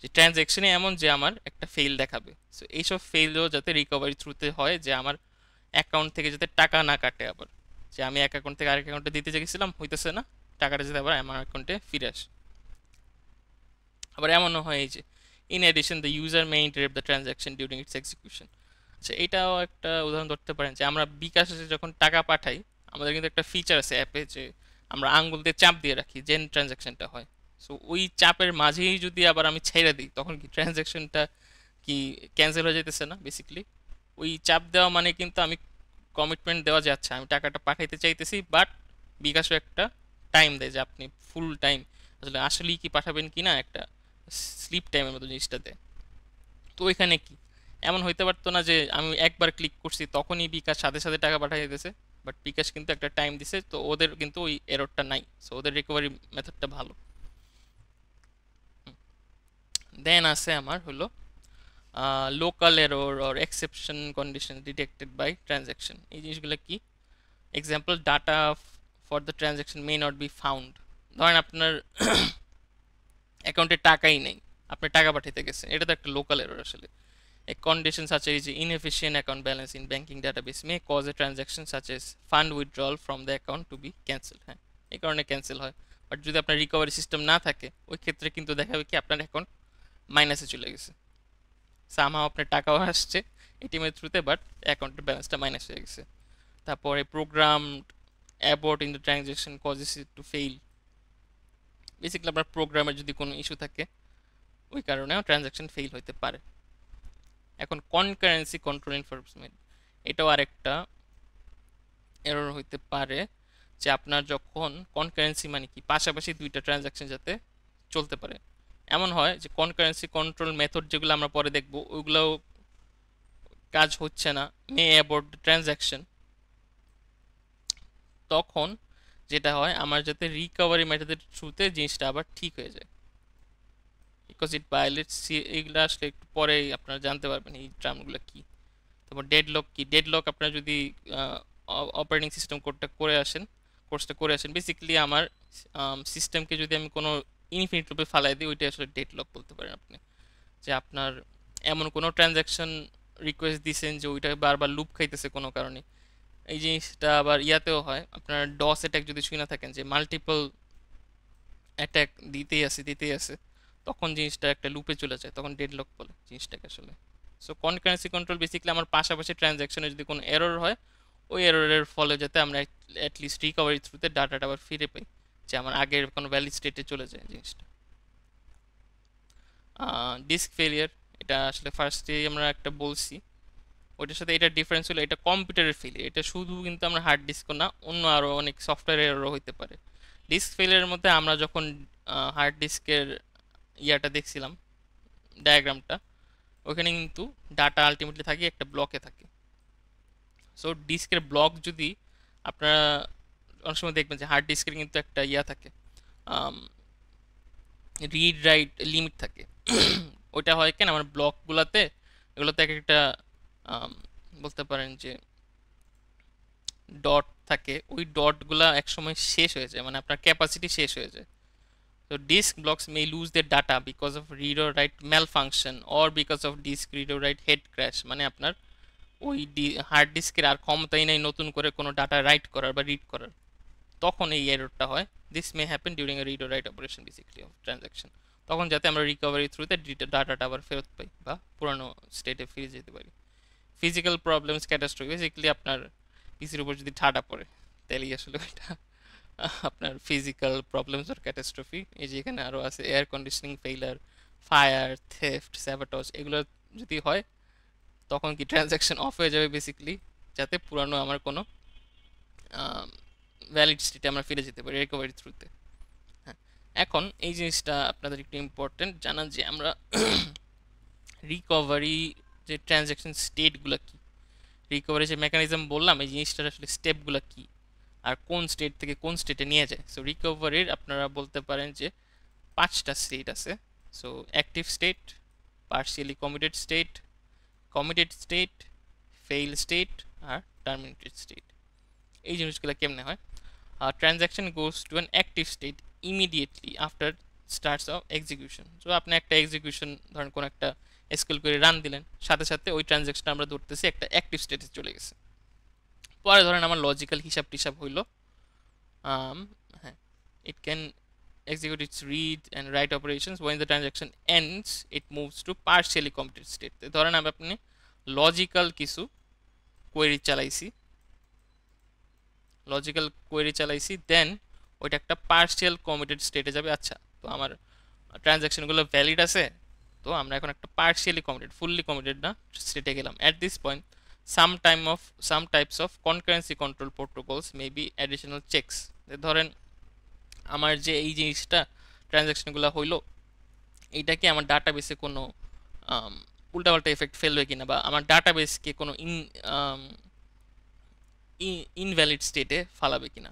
যে ট্রানজ্যাকশনে এমন যে আমার একটা ফেল দেখাবে। সো এইসব ফেলও যাতে রিকভারি থ্রুতে হয়, যে আমার অ্যাকাউন্ট থেকে যাতে টাকা না কাটে আবার, যে আমি এক অ্যাকাউন্ট থেকে আরেক অ্যাকাউন্টে দিতে গেছিলাম হইতেছে না, টাকাটা যাতে আবার আমার অ্যাকাউন্টে ফিরে আসে। আবার এমনও হয় এই যে in addition the user may interrupt the transaction during its execution. আচ্ছা, এটাও একটা উদাহরণ ধরতে পারেন যে আমরা বিকাশে যখন টাকা পাঠাই, আমাদের কিন্তু একটা ফিচার আছে অ্যাপে যে আমরা আঙ্গুল দিয়ে চাপ দিয়ে রাখি যেন ট্রানজ্যাকশনটা হয়। সো ওই চাপের মাঝেই যদি আবার আমি ছেড়ে দিই তখন কি ট্রানজ্যাকশনটা কি ক্যান্সেল হয়ে যেতেছে না? বেসিক্যালি ওই চাপ দেওয়া মানে কিন্তু আমি কমিটমেন্ট দেওয়া যাচ্ছে আমি টাকাটা পাঠাইতে চাইতেছি, বাট বিকাশও একটা টাইম দেয় যে আপনি ফুল টাইম আসলে আসলেই কি পাঠাবেন কি না, একটা স্লিপ টাইমের মতো জিনিসটা দেয়। তো এখানে কি এমন হইতে পারতো না যে আমি একবার ক্লিক করছি তখনই বিকাশ সাথে সাথে টাকা পাঠিয়ে দিতেছে? বাট বিকাশ কিন্তু একটা টাইম দিছে, তো ওদের কিন্তু ওই এররটা নাই, সো ওদের রিকভারি মেথডটা ভালো। দেন আছে আমার হলো local error or exception condition detected by transaction. এই জিনিসগুলো কি? Example, data for the transaction may not be found. ধরেন আপনার অ্যাকাউন্টে টাকাই নেই, আপনি টাকা পাঠাতে গেছেন, এটা তো একটা লোকাল এরর আসলে। A condition such as inefficient account balance in banking database may cause a transaction such as fund withdrawal from the account to be cancelled। হ্যাঁ, এই কারণে ক্যান্সেল হয়। বাট যদি আপনার রিকভারি সিস্টেম না থাকে ওই ক্ষেত্রে কিন্তু দেখাবে কি আপনার অ্যাকাউন্ট মাইনাসে চলে গেছে, সামহাও আপনার টাকাও আসছে এটিএম এর থ্রুতে, বাট অ্যাকাউন্টের ব্যালেন্সটা মাইনাস হয়ে গেছে। তারপরে program abort in the transaction causes it to fail. Basically আপনার প্রোগ্রামের যদি কোনো ইস্যু থাকে ওই কারণেও ট্রানজ্যাকশন ফেইল হতে পারে। এখন কনকারেন্সি কন্ট্রোল এনফোর্সমেন্ট, এটাও আরেকটা এরর হইতে পারে, যে আপনার যখন কনকারেন্সি মানে কি পাশাপাশি দুইটা ট্রানজ্যাকশন যাতে চলতে পারে। এমন হয় যে কনকারেন্সি কন্ট্রোল মেথড যেগুলো আমরা পরে দেখব ওইগুলোও কাজ হচ্ছে না, মে অ্যাবর্ট ট্রানজ্যাকশন। তখন যেটা হয় আমার যাতে রিকভারি মেথডের থ্রুতে জিনিসটা আবার ঠিক হয়ে যায়, বিকজ ইট ভায়োলেটস, এইগুলো আসলে একটু পরেই আপনারা জানতে পারবেন এই টার্মগুলো কি। তারপর ডেডলক কি? ডেডলক আপনারা যদি অপারেটিং সিস্টেম কোর্সটা করে আসেন, বেসিক্যালি আমার সিস্টেমকে যদি আমি কোনো ইনফিনিট রূপে ফালাই দিই ওইটা আসলে ডেডলক বলতে পারেন আপনি। যে আপনার এমন কোনো ট্রানজ্যাকশন রিকোয়েস্ট দিছেন যে ওইটা বারবার লুপ খাইতেছে কোনো কারণে। এই জিনিসটা আবার ইয়াতেও হয়, আপনার ডস অ্যাটাক যদি শুনে থাকেন যে মাল্টিপল অ্যাটাক দিতেই আছে, তখন জিনিসটা একটা লুপে চলে যায়, তখন ডেডলক বলে জিনিসটাকে আসলে। সো কনকারেন্সি কন্ট্রোল বেসিক্যালি আমার পাশাপাশি ট্রানজ্যাকশনে যদি কোনো এরর হয় ওই এররের ফলে যাতে আমরা অ্যাটলিস্ট রিকভারি থ্রুতে ডাটাটা আবার ফিরে পাই, যে আমার আগের কোনো ভ্যালিড স্টেটে চলে যায় জিনিসটা। ডিস্ক ফেলিয়ার, এটা আসলে ফার্স্টেই আমরা একটা বলছি, ওইটার সাথে এটা ডিফারেন্স হলো এটা কম্পিউটারের ফেলিয়ার, এটা শুধু কিন্তু আমরা হার্ড ডিস্ক না অন্য আরও অনেক সফটওয়্যার এররও হইতে পারে। ডিস্ক ফেলিয়ারের মধ্যে আমরা যখন হার্ড ডিস্কের ইয়াটা দেখছিলাম ডায়াগ্রামটা, ওখানে কিন্তু ডাটা আলটিমেটলি থাকে একটা ব্লকে থাকে। সো ডিস্কের ব্লক যদি আপনারা অনেক সময় দেখবেন যে হার্ড ডিস্কের কিন্তু একটা ইয়া থাকে, রিড রাইট লিমিট থাকে। ওইটা হয় কেন আমার ব্লকগুলোতে, এগুলোতে এক একটা বলতে পারেন যে ডট থাকে, ওই ডটগুলা একসময় শেষ হয়ে যায়, মানে আপনার ক্যাপাসিটি শেষ হয়ে যায়। So disk blocks may lose their data because of read or write malfunction or because of disk read or write head crash, মানে আপনার ওই হার্ড ডিস্কের আর ক্ষমতাই নেই নতুন করে কোনো ডাটা রাইট করার বা রিড করার, তখন এই এররটা হয়। This may happen during a read ও write operation basically of transaction. তখন যাতে আমরা রিকভারি থ্রুতে ডাটাটা আবার ফেরত পাই বা পুরানো স্টেটে ফিরে যেতে পারি। ফিজিক্যাল প্রবলেমস ক্যাটাস্ট্রফি, বেসিক্যালি আপনার পিসির উপর যদি ঠাডা পড়ে তাহলেই আসলে ওইটা আপনার ফিজিক্যাল প্রবলেমস আর ক্যাটাস্ট্রফি। এই যে এখানে আরো আছে air conditioning failure, fire, theft, sabotage, এগুলো যদি হয় তখন কি ট্রানজ্যাকশন অফ হয়ে যাবে বেসিক্যালি, যাতে পুরানো আমার কোনো ভ্যালিড স্টেটে আমরা ফিরে যেতে পারি রিকভারি থ্রুতে। হ্যাঁ, এখন এই জিনিসটা আপনাদের একটু ইম্পর্টেন্ট জানা যে আমরা রিকভারি যে ট্রানজ্যাকশন স্টেটগুলো কি, রিকভারি যে মেকানিজম বললাম এই জিনিসটার আসলে স্টেপগুলো কি আর কোন স্টেট থেকে কোন স্টেটে নিয়ে যায়। সো রিকভারির আপনারা বলতে পারেন যে 5টা স্টেট আছে। So active state, partially committed state, committed state, fail state আর টার্মিনেটেড স্টেট। এই জিনিসগুলো কেমনে হয়? Transaction goes to an active state immediately after starts of execution. So আপনি একটা এক্সিকিউশন ধরেন কোনো একটা এসকিউএল করে রান দিলেন, সাথে সাথে ওই ট্রানজ্যাকশন আমরা ধরতেছি একটা অ্যাক্টিভ স্টেটে চলে গেছে। পরে ধরেন আমার লজিক্যাল হিসাব টিসাব হইলো, হ্যাঁ, it can execute its read and write operations. When the transaction ends it moves to partially committed state. ধরেন আপনি লজিক্যাল কিছু কোয়েরি চালাইছি, দেন ওইটা একটা পার্শিয়াল কমিটেড স্টেটে যাবে। আচ্ছা, তো আমার ট্রানজ্যাকশনগুলো ভ্যালিড আছে, তো আমরা এখন একটা পার্শিয়ালি কমিটেড, ফুললি কমিটেড না স্টেটে গেলাম। At this point some types of concurrency control protocols may be additional checks. ধরেন আমার যে এই জিনিসটা ট্রানজ্যাকশনগুলো হইলো, এইটা কি আমার ডাটাবেসে কোনো উল্টাপাল্টা এফেক্ট ফেলবে কিনা, বা আমার ডাটাবেসকে কোনো ইনভ্যালিড স্টেটে ফালাবে কিনা,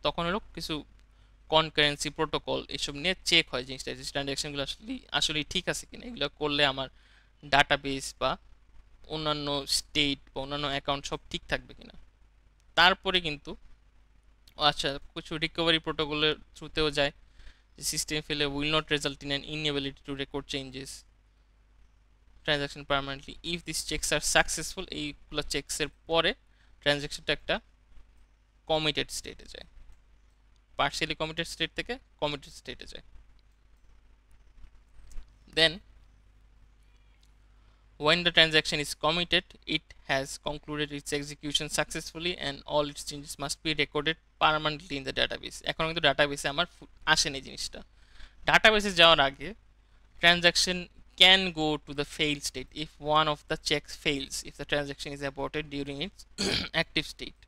তখন হলো কিছু কনকারেন্সি প্রোটোকল এসব নিয়ে চেক হয় জিনিসটা, যে ট্রানজ্যাকশনগুলো আসলে ঠিক আছে কিনা। এগুলো করলে আমার ডাটাবেস বা অন্যান্য স্টেট বা অন্যান্য অ্যাকাউন্ট সব ঠিক থাকবে কিনা। তারপরে কিন্তু আচ্ছা, কিছু রিকভারি প্রোটোকলের থ্রুতেও যায়, যে সিস্টেম ফেলে will not result in an inability to record changes transaction permanently if this checks are successful. এইগুলো চেকসের পরে ট্রানজ্যাকশনটা একটা কমিটেড স্টেটে যায়, পার্শিয়ালি কমিটেড স্টেট থেকে কমিটেড স্টেটে যায়। দেন when the transaction is committed it has concluded its execution successfully and all its changes must be recorded permanently in the database. এখন কিন্তু ডাটাবেসে আমার আসেনি জিনিসটা। ডাটাবেসে যাওয়ার আগে transaction can go to the fail state if one of the checks fails, if the transaction is aborted during its active state.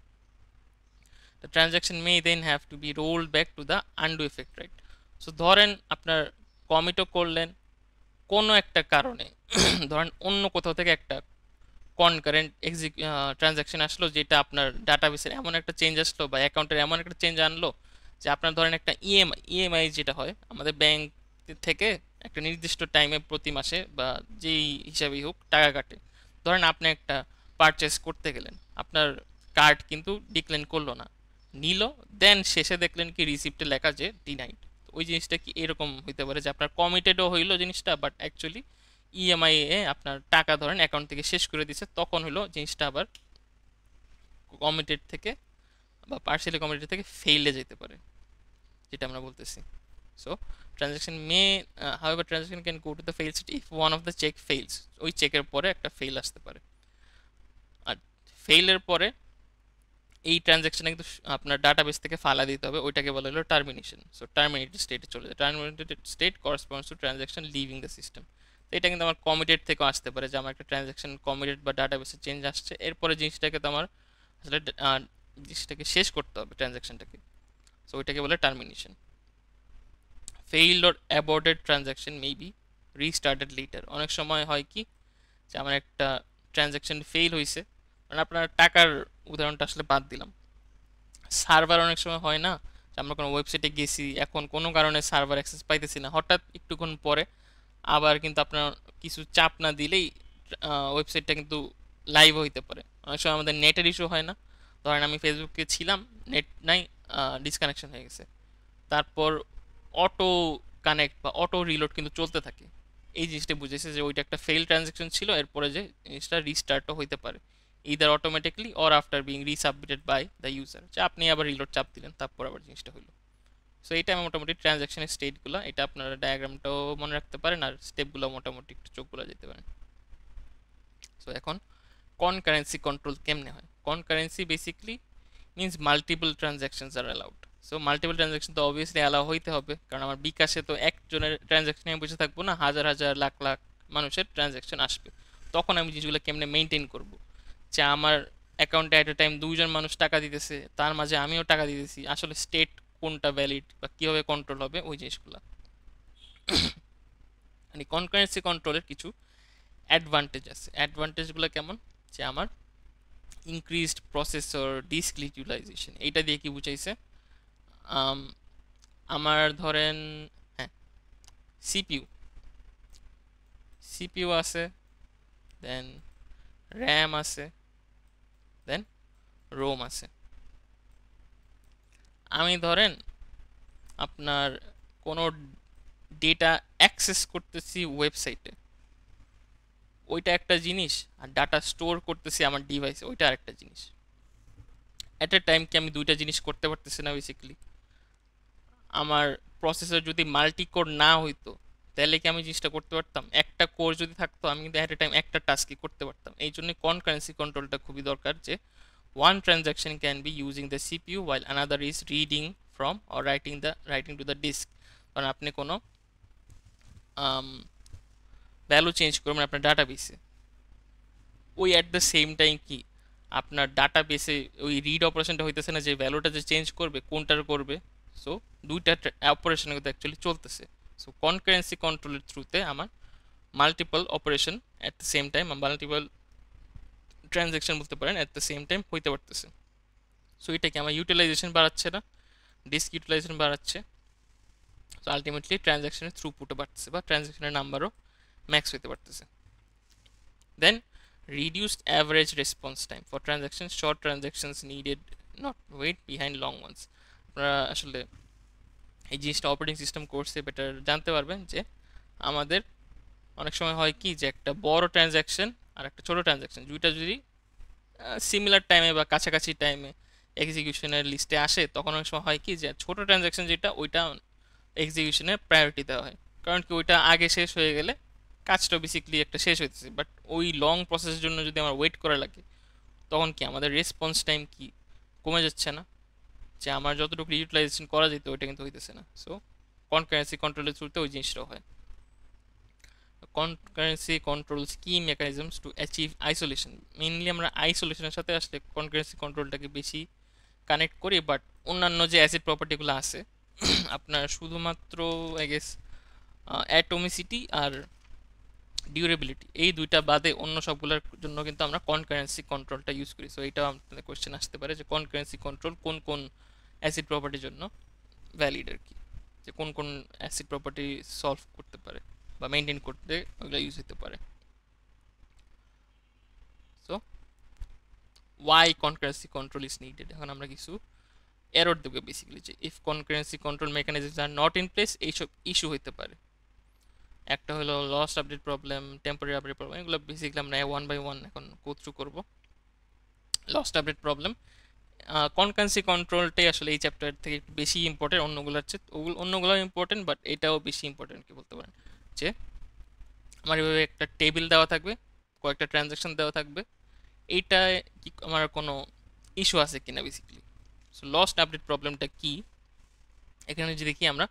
The transaction may then have to be rolled back to the undo effect, right? So ধরেন আপনার কমিটও করলেন কোনো একটা কারণে, ধরেন অন্য কোথাও থেকে একটা কনকারেন্ট ট্রানজ্যাকশন আসলো, যেটা আপনার ডাটাবেসের এমন একটা চেঞ্জ আসলো বা অ্যাকাউন্টের এমন একটা চেঞ্জ আনলো যে আপনার ধরেন একটা ইএমআই যেটা হয় আমাদের ব্যাংক থেকে একটা নির্দিষ্ট টাইমে প্রতি মাসে বা যেই হিসাবেই হোক টাকা কাটে। ধরেন আপনি একটা পারচেস করতে গেলেন, আপনার কার্ড কিন্তু ডিক্লাইন করলো না, নিল, দেন শেষে দেখলেন কি রিসিপ্টে লেখা যে ডিনাইড। ওই জিনিসটা কি এরকম হইতে পারে যে আপনার কমিটেডও হইলো জিনিসটা, বাট অ্যাকচুয়ালি ইএমআই এ আপনার টাকা ধরেন অ্যাকাউন্ট থেকে শেষ করে দিচ্ছে, তখন হলো জিনিসটা আবার কমিটেড থেকে বা পার্শিয়ালি কমিটেড থেকে ফেইলে যেতে পারে, যেটা আমরা বলতেছি। So transaction may however transaction can go to the fail state if one of the check fails. ওই চেকের পরে একটা ফেইল আসতে পারে, আর ফেইলের পরে এই ট্রানজ্যাকশনে কিন্তু আপনার ডাটাবেস থেকে ফালা দিতে হবে, ওইটাকে বলা হলো টার্মিনেশন। সো টার্মিনেটেড স্টেটে চলে যায়। Terminated state corresponds two transaction living the system. তো এটা কিন্তু আমার কমিটেড থেকেও আসতে পারে, যে আমার একটা ট্রানজ্যাকশন কমিটেড বা ডাটাবেসে চেঞ্জ আসছে, এরপরে জিনিসটাকে তো আমার আসলে জিনিসটাকে শেষ করতে হবে ট্রানজ্যাকশনটাকে। সো ওইটাকে বলে termination. Failed or aborted transaction may be restarted later. অনেক সময় হয় কি যে আমার একটা ট্রানজ্যাকশন ফেইল হয়েছে, মানে আপনার টাকার উদাহরণটা আসলে বাদ দিলাম, সার্ভার অনেক সময় হয় না যে আমরা কোনো ওয়েবসাইটে গেছি, এখন কোনো কারণে সার্ভার অ্যাক্সেস পাইতেছি না, হঠাৎ একটুক্ষণ পরে আবার কিন্তু আপনার কিছু চাপ না দিলেই ওয়েবসাইটটা কিন্তু লাইভ হইতে পারে। অনেক সময় আমাদের নেটের ইস্যু হয় না, ধরেন আমি ফেসবুকে ছিলাম, নেট নাই, ডিসকানেকশন হয়ে গেছে, তারপর অটো কানেক্ট বা অটো রিলোড কিন্তু চলতে থাকে। এই জিনিসটা বুঝেছে যে ওইটা একটা ফেল ট্রানজ্যাকশন ছিল, এরপরে যে জিনিসটা রিস্টার্টও হইতে পারে either automatically or after being resubmitted by the user, যে আপনি আবার রিলোড চাপ দিলেন, তারপর আবার জিনিসটা হইলো। সো এইটা মোটামুটি ট্রানজ্যাকশনের স্টেটগুলো, এটা আপনারা ডায়াগ্রামটাও মনে রাখতে পারেন আর স্টেপগুলো মোটামুটি একটু চোখগুলো যেতে পারেন। সো এখন কনকারেন্সি কন্ট্রোল কেমনে হয়? Concurrency basically means multiple transactions আর অ্যালাউড। সো মাল্টিপল ট্রানজ্যাকশন তো অবভিয়াসলি অ্যালাউ হইতে হবে, কারণ আমার বিকাশে তো একজনের ট্রানজ্যাকশন আমি বসে থাকবো না, হাজার হাজার লাখ লাখ মানুষের ট্রানজ্যাকশন আসবে। তখন আমি জিনিসগুলো কেমনে মেনটেন করব, যে আমার অ্যাকাউন্টে অ্যাট এ টাইম দুইজন মানুষ টাকা দিতেছে, তার মাঝে আমিও টাকা দিতেছি, আসলে স্টেট কোনটা ভ্যালিড বা কীভাবে কন্ট্রোল হবে ওই জিনিসগুলো। মানে কনকারেন্সি কন্ট্রোলের কিছু অ্যাডভান্টেজ আছে। অ্যাডভান্টেজগুলো কেমন, যে আমার ইনক্রিজড প্রসেসর ডিস্ক ইউটিলাইজেশন, এইটা দিয়ে কি বুঝাইছে, আম, আমার ধরেন, হ্যাঁ, সিপিইউ সিপিইউ আছে, দেন র্যাম আছে, দেন রোম আছে। আমি ধরেন আপনার কোনো ডেটা অ্যাক্সেস করতেছি ওয়েবসাইটে, ওইটা একটা জিনিস, আর ডাটা স্টোর করতেছি আমার ডিভাইসে, ওইটা আরেকটা জিনিস। অ্যাট এ টাইম কি আমি দুইটা জিনিস করতে পারতেছি না বেসিক্যালি। আমার প্রসেসর যদি মাল্টি কোর না হইতো, তাহলে কি আমি জিনিসটা করতে পারতাম? একটা কোর যদি থাকতো আমি কিন্তু অ্যাট এ টাইম একটা টাস্কই করতে পারতাম। এই জন্য কনকারেন্সি কন্ট্রোলটা খুবই দরকার, যে one transaction can be using the CPU while another is reading from or writing to the disk। কারণ আপনি কোনো ভ্যালু চেঞ্জ করবেন আপনার ডাটাবেসে, ওই অ্যাট দ্য সেম টাইম কি আপনার ডাটাবেসে ওই রিড অপারেশনটা হইতেছে না, যে ভ্যালুটা যে চেঞ্জ করবে কোনটার করবে। সো দুইটা অপারেশন কিন্তু অ্যাকচুয়ালি চলতেছে। সো কনকারেন্সি কন্ট্রোলের থ্রুতে আমার multiple operation at the same time, multiple transaction বলতে পারেন, অ্যাট দ্য সেম টাইম হইতে পারতেছে। সো এটা কি আমার ইউটিলাইজেশন বাড়াচ্ছে না, ডিস্ক ইউটিলাইজেশন বাড়াচ্ছে। সো আলটিমেটলি ট্রানজ্যাকশনের থ্রুপুটও বাড়তেছে, বা ট্রানজ্যাকশনের নাম্বারও ম্যাক্স হইতে পারতেছে। দেন reduced average response time for transactions, short transactions needed not wait behind long ones। আপনারা আসলে এই জিনিসটা অপারেটিং সিস্টেম কোর্সে বেটার জানতে পারবেন, যে আমাদের অনেক সময় হয় কি, যে একটা বড় ট্রানজ্যাকশন আর একটা ছোট ট্রানজ্যাকশন দুইটা যদি সিমিলার টাইমে বা কাছাকাছি টাইমে এক্সিকিউশনের লিস্টে আসে, তখন অনেক সময় হয় কি, যে ছোট ট্রানজ্যাকশন যেটা ওইটা এক্সিকিউশনের প্রায়োরিটি দেওয়া হয়। কারণ কি, ওইটা আগে শেষ হয়ে গেলে কাজটা বেসিক্যালি একটা শেষ হইতেছে। বাট ওই লং প্রসেসের জন্য যদি আমার ওয়েট করা লাগে, তখন কি আমাদের রেসপন্স টাইম কি কমে যাচ্ছে না, যে আমার যতটুকু ইউটিলাইজেশন করা যেত ওইটা কিন্তু হইতেছে না। সো কনকারেন্সি কন্ট্রোলের থ্রুতে ওই জিনিসটাও হয়। কনকারেন্সি কন্ট্রোলস কি mechanisms to achieve isolation, mainly আমরা আইসোলেশনের সাথে আসলে কনকারেন্সি কন্ট্রোলটাকে বেশি কানেক্ট করি। বাট অন্যান্য যে অ্যাসিড প্রপার্টিগুলো আছে আপনার শুধুমাত্র আই গেস অ্যাটমিসিটি আর ডিউরেবিলিটি, এই দুইটা বাদে অন্য সবগুলোর জন্য কিন্তু আমরা কনকারেন্সি কন্ট্রোলটা ইউজ করি। সো এইটাও আপনাদের কোয়েশ্চেন আসতে পারে, যে কনকারেন্সি কন্ট্রোল কোন কোন অ্যাসিড প্রপার্টির জন্য ভ্যালিড আর কি, যে কোন কোন অ্যাসিড প্রপার্টি সলভ করতে পারে বা মেনটেন করতে ওগুলো ইউজ হতে পারে। So why concurrency control is needed, এখন আমরা কিছু এরর দেবো বেসিক্যালি, যে if concurrency control mechanisms are not in place, এইসব ইস্যু হতে পারে। একটা হলো lost update problem, temporary update problem, এগুলো বেসিক্যালি আমরা ওয়ান বাই ওয়ান এখন গো থ্রু করবো। লস্ট আপডেট প্রবলেম, কনকারেন্সি কন্ট্রোলটাই আসলে এই চ্যাপ্টার থেকে একটু বেশি ইম্পর্টেন্ট, অন্যগুলোর চেয়ে অন্যগুলো ইম্পর্টেন্ট, বাট এটাও বেশি ইম্পর্টেন্ট কি বলতে পারেন। যে আমার এভাবে একটা টেবিল দেওয়া থাকবে, কয়েকটা ট্রানজ্যাকশন দেওয়া থাকবে, এইটা কি আমার কোনো ইস্যু আছে কিনা বেসিক্যালি। সো লস্ট আপডেট প্রবলেমটা কি, এখানে যে দেখি আমরা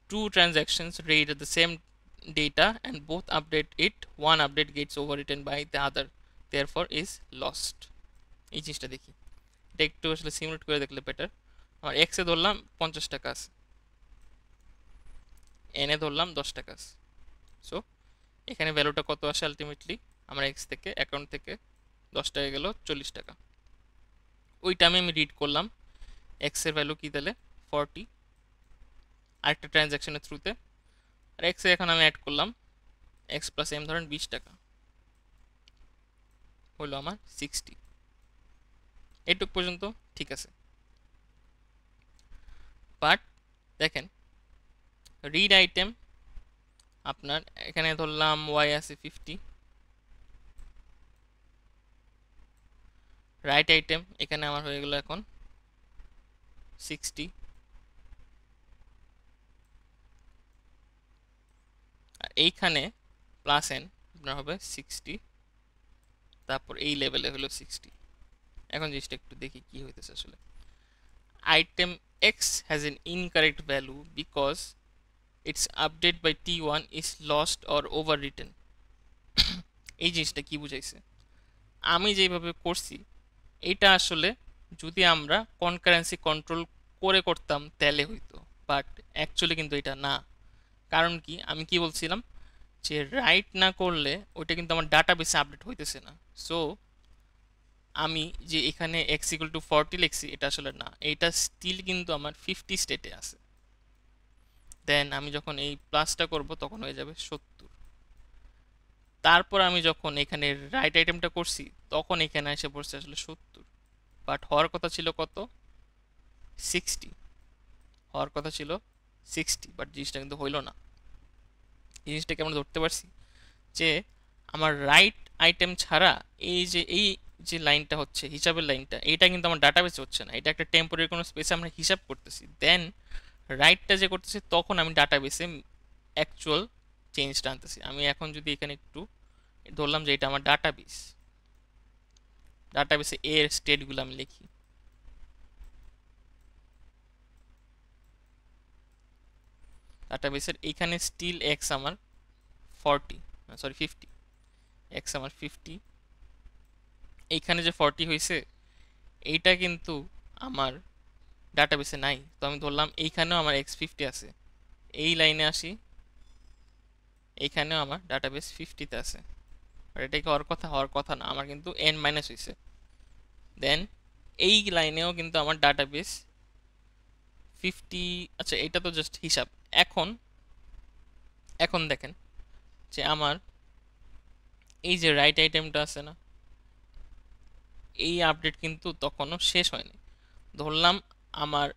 two transactions read at the same data and both update it, one update gets overwritten by the other, therefore is lost। এই জিনিসটা দেখি, এটা একটু আসলে সিমুলেট করে দেখলে বেটার। আমার এক্সে ধরলাম 50 টাকা আছে, এনে ধরলাম 10 টাকা আছে। সো এখানে ভ্যালুটা কত আসে আলটিমেটলি, আমার এক্স থেকে অ্যাকাউন্ট থেকে 10 টাকা গেল 40 টাকা। ওইটা আমি রিড করলাম, এক্সের ভ্যালু কি তাহলে 40, আরেকটা ট্রানজ্যাকশনের থ্রুতে, আর এক্সে এখন আমি অ্যাড করলাম এক্স প্লাস এম, ধরেন 20 টাকা, হলো আমার 60। এইটুক পর্যন্ত ঠিক আছে। বাট দেখেন, রিড আইটেম আপনার এখানে ধরলাম ওয়াই আছে 50, রাইট আইটেম এখানে আমার হয়ে গেল এখন 60, আর এইখানে প্লাস এন আপনার হবে 60, তারপর এই লেভেলে হলো 60। এখন জিনিসটা একটু দেখি কি হইতেছে আসলে। item x has an incorrect value because its update by t1 is lost or overwritten। এই জিনিসটা কি বুঝাইছে? আমি যেভাবে করছি এটা আসলে যদি আমরা কনকারেন্সি কন্ট্রোল করে করতাম তাহলে হইতো, বাট অ্যাকচুয়ালি কিন্তু এটা না। কারণ কি, আমি কি বলছিলাম যে রাইট না করলে ওইটা কিন্তু আমার ডাটাবেসে আপডেট হইতেছে না। সো আমি যে এখানে এক্স ইকুয়াল টু 40 লিখছি এটা আসলে না, এটা স্টিল কিন্তু আমার 50 স্টেটে আছে। দেন আমি যখন এই প্লাসটা করব তখন হয়ে যাবে 70। তারপর আমি যখন এখানে রাইট আইটেমটা করছি তখন এখানে এসে পড়ছে আসলে 70, বাট হওয়ার কথা ছিল কত? 60। হওয়ার কথা ছিল 60, বাট জিনিসটা কিন্তু হইল না। এই জিনিসটাকে আমরা ধরতে পারছি যে আমার রাইট আইটেম ছাড়া এই যে লাইনটা হচ্ছে হিসাবের লাইনটা, এটা কিন্তু আমার ডাটাবেসে হচ্ছে না, এটা একটা টেম্পোরারি কোনো স্পেসে আমরা হিসাব করতেছি। দেন রাইটটা যে করতেছি তখন আমি ডাটাবেসে অ্যাকচুয়াল চেঞ্জটা আনতেছি। আমি এখন যদি এখানে একটু ধরলাম যে এটা আমার ডাটাবেসে এর স্টেটগুলো আমি লিখি। ডাটাবেসের এইখানে স্টিল এক্স আমার 50, এক্স আমার 50, এইখানে যে 40 হয়েছে এইটা কিন্তু আমার ডাটাবেসে নাই। তো আমি ধরলাম এইখানেও আমার x50 আছে। এই লাইনে আসি, এইখানেও আমার ডাটাবেস 50তে আছে, আর এটা কি হওয়ার কথা না, আমার কিন্তু n মাইনাস হয়েছে। দেন এই লাইনেও কিন্তু আমার ডাটাবেস 50। আচ্ছা, এটা তো জাস্ট হিসাব। এখন এখন দেখেন যে আমার এই যে রাইট আইটেমটা আছে না, এই আপডেট কিন্তু তখনও শেষ হয়নি। ধরলাম আমার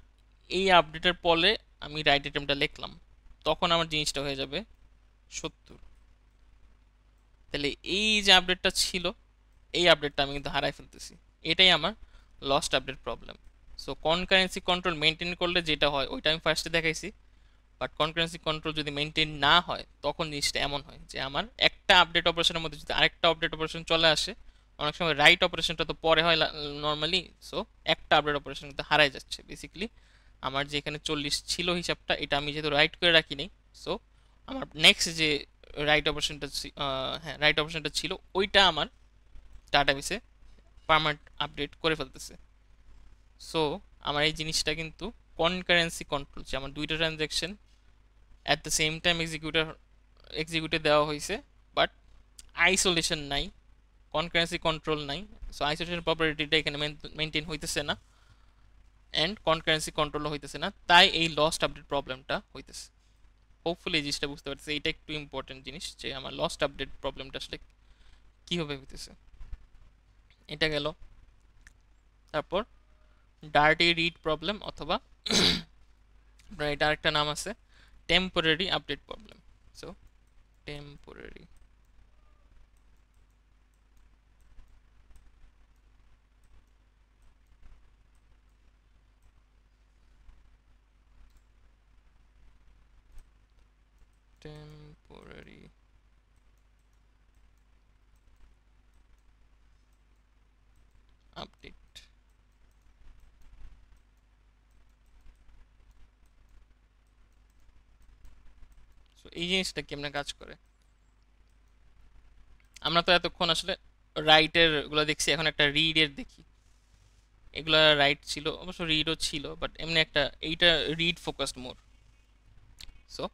এই আপডেটের পরে আমি রাইট আইটেমটা লিখলাম, তখন আমার জিনিসটা হয়ে যাবে 70। তাহলে এই যে আপডেটটা ছিল এই আপডেটটা আমি কিন্তু হারাই ফেলতেছি, এটাই আমার lost update problem. So concurrency control maintain করলে যেটা হয় ওইটা আমি ফার্স্টে দেখাইছি, বাট কনকারেন্সি কন্ট্রোল যদি মেনটেন না হয় তখন জিনিসটা এমন হয় যে আমার একটা আপডেট অপারেশনের মধ্যে যদি আরেকটা আপডেট অপারেশন চলে আসে, অনেক সময় রাইট অপারেশনটা তো পরে হয় নর্মালি, সো একটা আপডেট অপারেশন কিন্তু হারাই যাচ্ছে বেসিক্যালি। আমার যে এখানে 40 ছিল হিসাবটা, এটা আমি যেহেতু রাইট করে রাখি নাই, সো আমার নেক্সট যে রাইট অপারেশনটা হ্যাঁ রাইট অপারেশনটা ছিল ওইটা আমার ডাটাবেসে পার্মানেন্ট আপডেট করে ফেলতেছে। সো আমার এই জিনিসটা কিন্তু কনকারেন্সি কন্ট্রোল, যে আমার দুইটা transaction at the same time এক্সিকিউটে দেওয়া হয়েছে, বাট আইসোলেশন নাই, কনকারেন্সি কন্ট্রোল নাই। সো আইসোলেশন প্রপার্টিটা এখানে মেনটেন হইতেছে না, অ্যান্ড কনকারেন্সি কন্ট্রোলও হইতেছে না, তাই এই লস্ট আপডেট প্রবলেমটা হইতেছে। হোপফুলি এই জিনিসটা বুঝতে পারছি, এইটা একটু ইম্পর্টেন্ট জিনিস যে আমার লস্ট আপডেট প্রবলেমটা আসলে কীভাবে হইতেছে। এটা গেল। তারপর ডার্টি রিড প্রবলেম, অথবা এটা আরেকটা নাম আছে temporary update problem. So temporary temporary update. So এই জিনিসটা কেমনে কাজ করে, আমরা তো এতক্ষণ আসলে রাইটের গুলো দেখছি, এখন একটা রিডের দেখি। এগুলা রাইট ছিল, অবশ্য রিডও ছিল, বাট এমনি একটা এইটা read focused more. So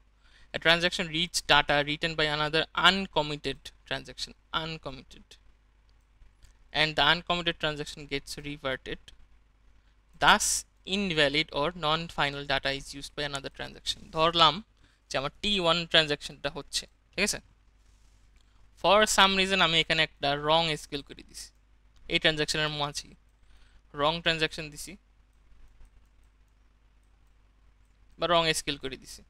a transaction reads data written by another uncommitted transaction, and the uncommitted transaction gets reverted, thus invalid or non-final data is used by another transaction। ধরলাম যে আমার T1 ট্রানজাকশনটা হচ্ছে, ঠিক আছে, for some reason আমি এখানে একটা রং SQL করে দিছি, এই ট্রানজাকশনের মাঝে রং ট্রানজাকশন দিছি বা রং এসকিউএল করে দিছি।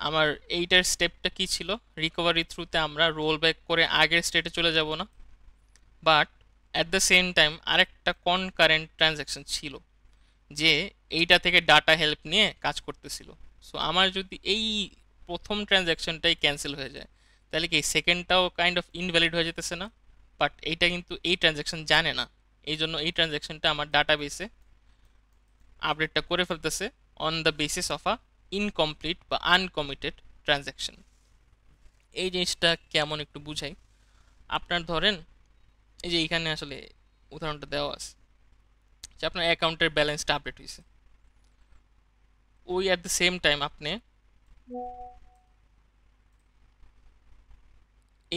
আমার এইটার স্টেপটা কি ছিল, রিকভারি থ্রুতে আমরা রোল ব্যাক করে আগের স্টেটে চলে যাব না, but at the same time আরেকটা কনকারেন্ট ট্রানজাকশন ছিল যে এইটা থেকে ডাটা হেল্প নিয়ে কাজ করতেছিল। সো আমার যদি এই প্রথম ট্রানজ্যাকশনটাই ক্যান্সেল হয়ে যায় তাহলে কি সেকেন্ডটাও কাইন্ড অফ ইনভ্যালিড হয়ে যেতেছে না? বাট এইটা কিন্তু এই ট্রানজ্যাকশন জানে না, এই জন্য এই ট্রানজ্যাকশনটা আমার ডাটাবেসে আপডেটটা করে ফেলতেছে on the basis of a incomplete বা আনকমিটেড ট্রানজ্যাকশন। এই জিনিসটা কেমন একটু বুঝাই। আপনার ধরেন এই যে এইখানে আসলে উদাহরণটা দেওয়া আছে যে আপনার অ্যাকাউন্টের ব্যালেন্সটা আপডেট হয়েছে, ওই অ্যাট দ্য সেম টাইম আপনি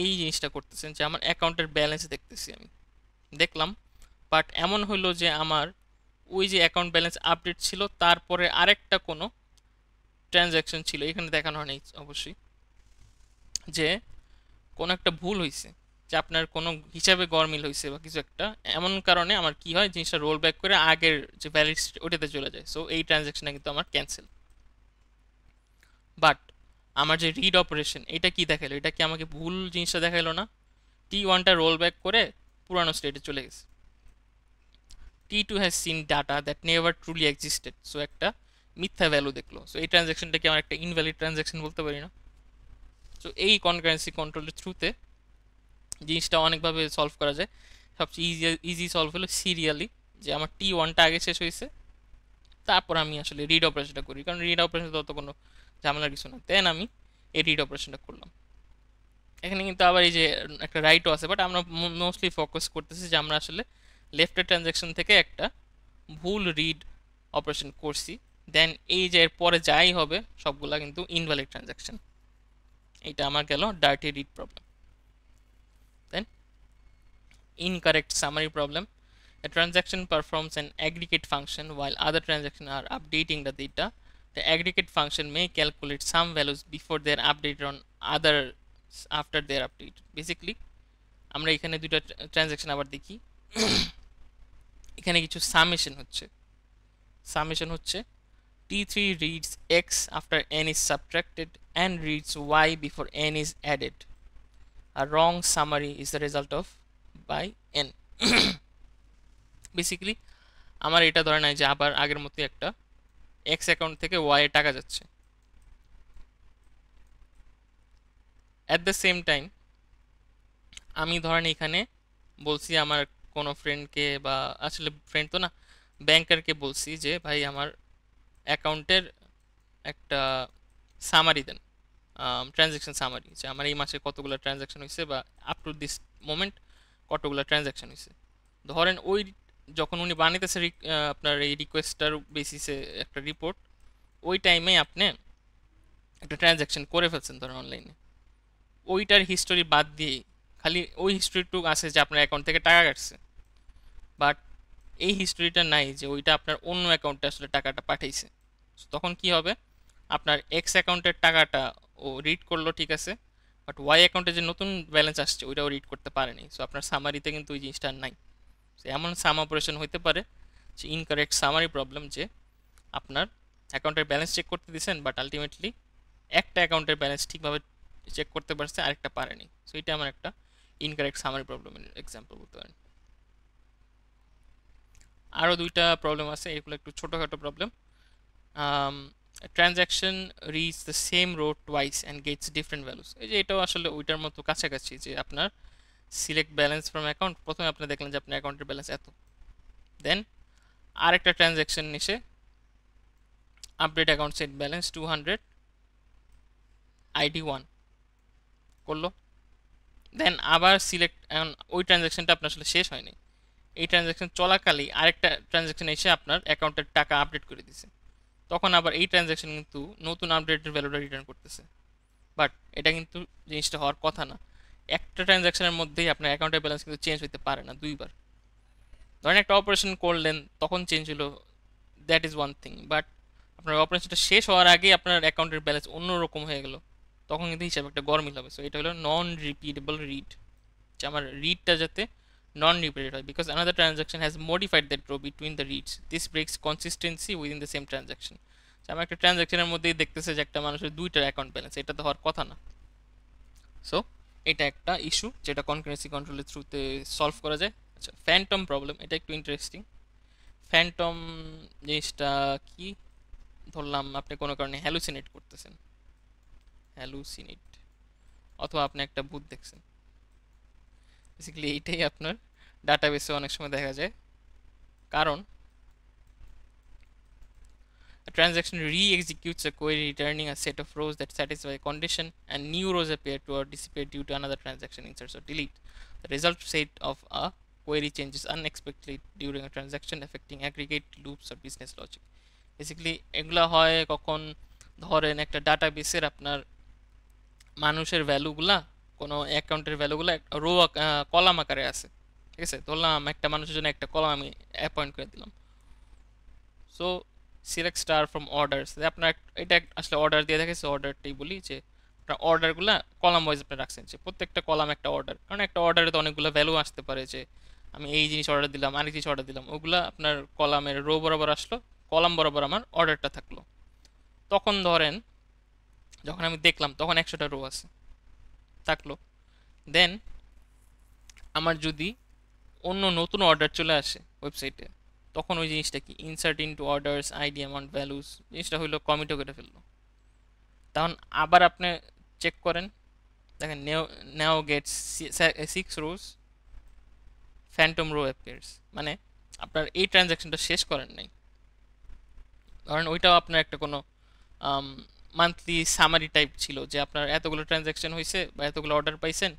এই জিনিসটা করতেছেন যে আমার অ্যাকাউন্টের ব্যালেন্স দেখতেছি আমি, দেখলাম, বাট এমন হলো যে আমার ওই যে অ্যাকাউন্ট ব্যালেন্স আপডেট ছিল তারপরে আরেকটা কোনো ট্রানজ্যাকশন ছিল, এখানে দেখানো হয় নাই অবশ্যই, যে কোনো একটা ভুল হয়েছে, যে আপনার কোনো হিসাবে গরমিল হয়েছে বা কিছু একটা, এমন কারণে আমার কি হয় জিনিসটা রোল ব্যাক করে আগের যে ব্যালেন্স ওটাতে চলে যায়, সো এই ট্রানজ্যাকশনটা কিন্তু আমার ক্যান্সেল। বাট আমার যে রিড অপারেশন এটা কি দেখালো, এটা কি আমাকে ভুল জিনিসটা দেখাইলো না? T1টা রোল ব্যাক করে পুরানো স্টেটে চলে গেছে। T2 has seen data that never truly existed, so একটা মিথ্যা ভ্যালু দেখলো, সো এই ট্রানজ্যাকশনটাকে আমার একটা ইনভ্যালিড ট্রানজ্যাকশন বলতে পারি না? সো এই কনকারেন্সি কন্ট্রোলের থ্রুতে জিনিসটা অনেকভাবে সলভ করা যায়। সবচেয়ে ইজি সলভ হলো সিরিয়ালি, যে আমার T1টা আগে শেষ হয়েছে, তারপর আমি আসলে রিড অপারেশনটা করি, কারণ রিড অপারেশন তত কোনো ঝামেলার কিছু না, দেন আমি এই রিড অপারেশনটা করলাম। এখানে কিন্তু আবার এই যে একটা রাইটও আছে, বাট আমরা মোস্টলি ফোকাস করতেছি যে আমরা আসলে লেফটের ট্রানজ্যাকশন থেকে একটা ভুল রিড অপারেশন করছি, দেন এই যে এর পরে যাই হবে সবগুলা কিন্তু ইনভ্যালিড ট্রানজ্যাকশন। এইটা আমার গেল dirty read problem. Then incorrect summary problem. A transaction performs an aggregate function while other transactions are updating the data. The aggregate function may calculate some values before they are updated on others after their update. Basically আমরা এখানে দুটো transaction আবার দেখি। এখানে কিছু summation হচ্ছে T3 reads x after n is subtracted and reads y before n is added. A wrong summary is the result of by n. Basically আমার এটা ধরে নাই যে আবার আগের মতো একটা এক্স অ্যাকাউন্ট থেকে ওয়াই এ টাকা যাচ্ছে, অ্যাট দ্য সেম টাইম আমি ধরেন এখানে বলছি আমার কোনো ফ্রেন্ডকে, বা আসলে ফ্রেন্ড তো না, ব্যাংকারকে বলছি যে ভাই আমার অ্যাকাউন্টের একটা সামারি দেন, ট্রানজ্যাকশন সামারি, যে আমার এই মাসে কতগুলো ট্রানজ্যাকশন হয়েছে বা আপ টু দিস মোমেন্ট কতগুলো ট্রানজ্যাকশন হয়েছে। ধরেন ওই যখন উনি বানাইতেছে আপনার এই রিকোয়েস্টার বেসিসে একটা রিপোর্ট, ওই টাইমে আপনি একটা ট্রানজ্যাকশন করে ফেলছেন ধরেন অনলাইনে, ওইটার হিস্টোরি বাদ দিয়ে খালি ওই হিস্টোরিটুকু আছে যে আপনার অ্যাকাউন্ট থেকে টাকা কাটছে, বাট এই হিস্টোরিটা নাই যে ওইটা আপনার অন্য অ্যাকাউন্টে আসলে টাকাটা পাঠাইছে। তখন কি হবে, আপনার এক্স অ্যাকাউন্টের টাকাটা ও রিড করলো ঠিক আছে, বাট ওয়াই অ্যাকাউন্টে যে নতুন ব্যালেন্স আসছে ওইটাও রিড করতে পারেনি, সো আপনার সামারিতে কিন্তু ওই জিনিসটা নাই। সো এমন সাম অপারেশন হইতে পারে যে ইনকারেক্ট সামারি প্রবলেম, যে আপনার অ্যাকাউন্টের ব্যালেন্স চেক করতে দিয়েছেন বাট আলটিমেটলি একটা অ্যাকাউন্টের ব্যালেন্স ঠিকভাবে চেক করতে পারছে আরেকটা পারেনি, সো এটা আমার একটা ইনকারেক্ট সামারি প্রবলেমের এক্সাম্পল বলতে পারেন। আরও দুইটা প্রবলেম আছে, এগুলো একটু ছোটোখাটো problem. Transaction reach the same row twice and gets different values, এই যে এটাও আসলে ওইটার মতো কাছাকাছি, যে আপনার সিলেক্ট ব্যালেন্স ফ্রম অ্যাকাউন্ট, প্রথমে আপনি দেখলেন যে আপনার অ্যাকাউন্টের ব্যালেন্স এত, দেন আরেকটা ট্রানজ্যাকশন এসে update account set balance 200 ID1 করলো, দেন আবার সিলেক্ট, ওই ট্রানজ্যাকশনটা আপনার আসলে শেষ হয়নি, এই ট্রানজ্যাকশন চলাকালেই আরেকটা ট্রানজ্যাকশন এসে আপনার অ্যাকাউন্টের টাকা আপডেট করে দিছে, তখন আবার এই ট্রানজ্যাকশন কিন্তু নতুন আপডেটের ভ্যালুটা রিটার্ন করতেছে, বাট এটা কিন্তু জিনিসটা হওয়ার কথা না। একটা ট্রানজ্যাকশনের মধ্যেই আপনার অ্যাকাউন্টের ব্যালেন্স কিন্তু চেঞ্জ হতে পারে না দুইবার। ধরেন একটা অপারেশন করলেন তখন চেঞ্জ হলো, that is one thing, but আপনার অপারেশনটা শেষ হওয়ার আগেই আপনার অ্যাকাউন্টের ব্যালেন্স অন্যরকম হয়ে গেল, তখন কিন্তু হিসাবে একটা গরমিল হবে। সো এটা হলো নন রিপিটেবল রিড, যে আমার রিডটা যাতে নন রিপিটেড হয়, because another transaction has modified that row between the reads. This breaks consistency within the same transaction. আমার একটা ট্রানজ্যাকশনের মধ্যেই দেখতেছে যে একটা মানুষের দুইটার অ্যাকাউন্ট ব্যালেন্স, এটা তো হওয়ার কথা না। সো এটা একটা ইস্যু যেটা কনকারেন্সি কন্ট্রোলের থ্রুতে সলভ করা যায়। আচ্ছা, ফ্যান্টম প্রবলেম, এটা একটু ইন্টারেস্টিং। ফ্যান্টম জিনিসটা কি, ধরলাম আপনি কোনো কারণে হ্যালুসিনেট করতেছেন, হ্যালুসিনেট, অথবা আপনি একটা ভূত দেখছেন, বেসিক্যালি এইটাই আপনার ডাটাবেসে অনেক সময় দেখা যায়। কারণ A transaction re-executes a query returning a set of rows that satisfy a condition, and new rows appear to or dissipate due to another transaction inserts or delete. The result set of a query changes unexpectedly during a transaction, affecting aggregate loops or business logic. Basically এগুলা হয় কখন ধরেন একটা ডাটাবেসের আপনার মানুষের ভ্যালুগুলা কোনো অ্যাকাউন্টের ভ্যালুগুলা রো কলাম আকারে আছে, ঠিক আছে? ধরলাম একটা মানুষের জন্য একটা কলাম আমি অ্যাপয়েন্ট করে দিলাম। So select star from orders, আপনার এটা আসলে অর্ডার দিয়ে দেখেছে, অর্ডারটাই বলি যে আপনার অর্ডারগুলা কলাম ওয়াইজ আপনি রাখছেন, যে প্রত্যেকটা কলাম একটা অর্ডার, কারণ একটা অর্ডারে তো অনেকগুলো ভ্যালু আসতে পারে, যে আমি এই জিনিস অর্ডার দিলাম, আরেক জিনিস অর্ডার দিলাম, ওগুলা আপনার কলামের রো বরাবর আসলো, কলাম বরাবর আমার অর্ডারটা থাকলো। তখন ধরেন যখন আমি দেখলাম তখন 100টা রো আছে থাকলো। দেন আমার যদি অন্য নতুন অর্ডার চলে আসে ওয়েবসাইটে, তখন ওই জিনিসটা কি insert into orders ID amount values জিনিসটা হইলো কমিটও করে ফেললো। তখন আবার আপনি চেক করেন, দেখেন নেও গেটস 6 রোজ ফ্যান্টম রো অ্যাপিয়ার্স, মানে আপনার এই ট্রানজ্যাকশনটা শেষ করেন নাই। ধরেন ওইটাও আপনার একটা কোনো মান্থলি সামারি টাইপ ছিল, যে আপনার এতগুলো ট্রানজ্যাকশন হয়েছে বা এতগুলো অর্ডার পাইছেন,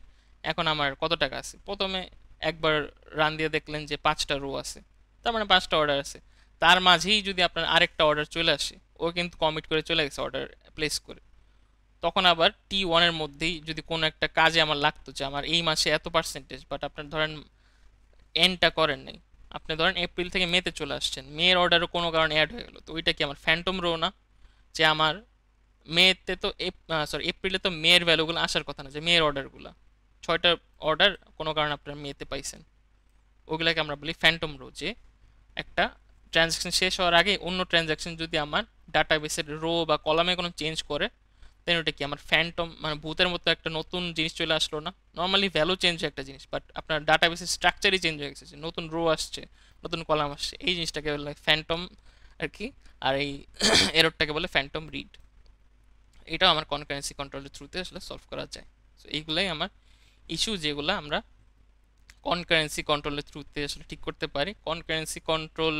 এখন আমার কত টাকা আছে। প্রথমে একবার রান দিয়ে দেখলেন যে 5টা রো আছে, তার মানে 5টা অর্ডার আছে। তার মাঝেই যদি আপনার আরেকটা অর্ডার চলে আসে, ও কিন্তু কমিট করে চলে গেছে অর্ডার প্লেস করে, তখন আবার T1-এর মধ্যেই যদি কোনো একটা কাজে আমার লাগতো যে আমার এই মাসে এত পার্সেন্টেজ, বাট আপনার ধরেন এন্ডটা করেন নাই, আপনি ধরেন এপ্রিল থেকে মেতে চলে আসছেন, মেয়ের অর্ডারও কোনো কারণে অ্যাড হয়ে গেলো, তো ওইটা কি আমার ফ্যান্টম রো না? যে আমার মেতে তো সরি এপ্রিলে তো মেয়ের ভ্যালুগুলো আসার কথা না, যে মেয়ের অর্ডারগুলো 6টা অর্ডার কোনো কারণে আপনার মেতে পাইছেন, ওগুলাকে আমরা বলি ফ্যান্টম রো। যে একটা ট্রানজ্যাকশন শেষ হওয়ার আগে অন্য ট্রানজ্যাকশন যদি আমার ডাটাবেসের রো বা কলামে কোনো চেঞ্জ করে, দেন ওটা কি আমার ফ্যান্টম, মানে ভূতের মতো একটা নতুন জিনিস চলে আসলো না? নর্মালি ভ্যালু চেঞ্জ হয় একটা জিনিস, বাট আপনার ডাটাবেসের স্ট্রাকচারই চেঞ্জ হয়ে গেছে, যে নতুন রো আসছে, নতুন কলাম আসছে, এই জিনিসটাকে বলে ফ্যান্টম আর কি। আর এই এররটাকে বলে ফ্যান্টম রিড। এটাও আমার কনকারেন্সি কন্ট্রোলের থ্রুতে আসলে সলভ করা যায়। সো এইগুলাই আমার ইস্যু, যেগুলো আমরা কনকারেন্সি কন্ট্রোলের থ্রুতে আসলে ঠিক করতে পারি। কনকারেন্সি কন্ট্রোল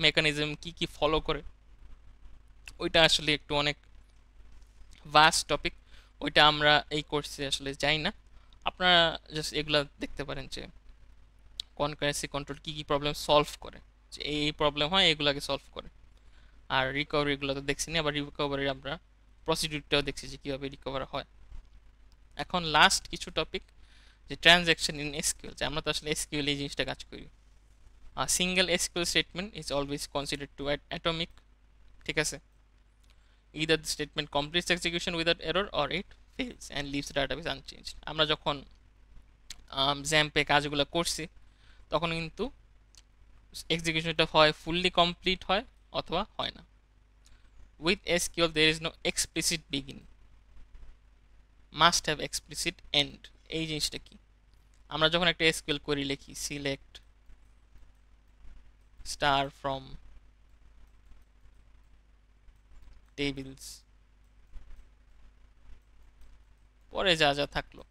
মেকানিজম কি কি ফলো করে, ওইটা আসলে একটু অনেক ভাস্ট টপিক, ওইটা আমরা এই কোর্সে আসলে যাই না। আপনারা জাস্ট এগুলা দেখতে পারেন যে কনকারেন্সি কন্ট্রোল কি কি প্রবলেম সলভ করে, যে এই প্রবলেম হয় এগুলাকে সলভ করে। আর রিকভারিগুলো তো দেখছি না, আবার রিকভারি আমরা প্রসিডিউরটাও দেখছি যে কীভাবে রিকভার হয়। এখন লাস্ট কিছু টপিক, যে ট্রানজ্যাকশন ইন এসকিউএল, যে আমরা তো আসলে এসকিউএল এই জিনিসটা কাজ করি। Single SQL statement is always considered two atomic, ঠিক আছে? either the statement completes execution without error or it fails and leaves the database unchanged. আমরা যখন জ্যাম্পে কাজগুলো করছি তখন কিন্তু এক্সিকিউশনটা হয় ফুললি কমপ্লিট হয় অথবা হয় না। With SQL there is no explicit begin, must have explicit end। এই জিনিসটা কি, আমরা যখন একটা এসকিউএল কোয়েরি লিখি সিলেক্ট স্টার ফ্রম টেবিলস, পরে যা যা থাকলো,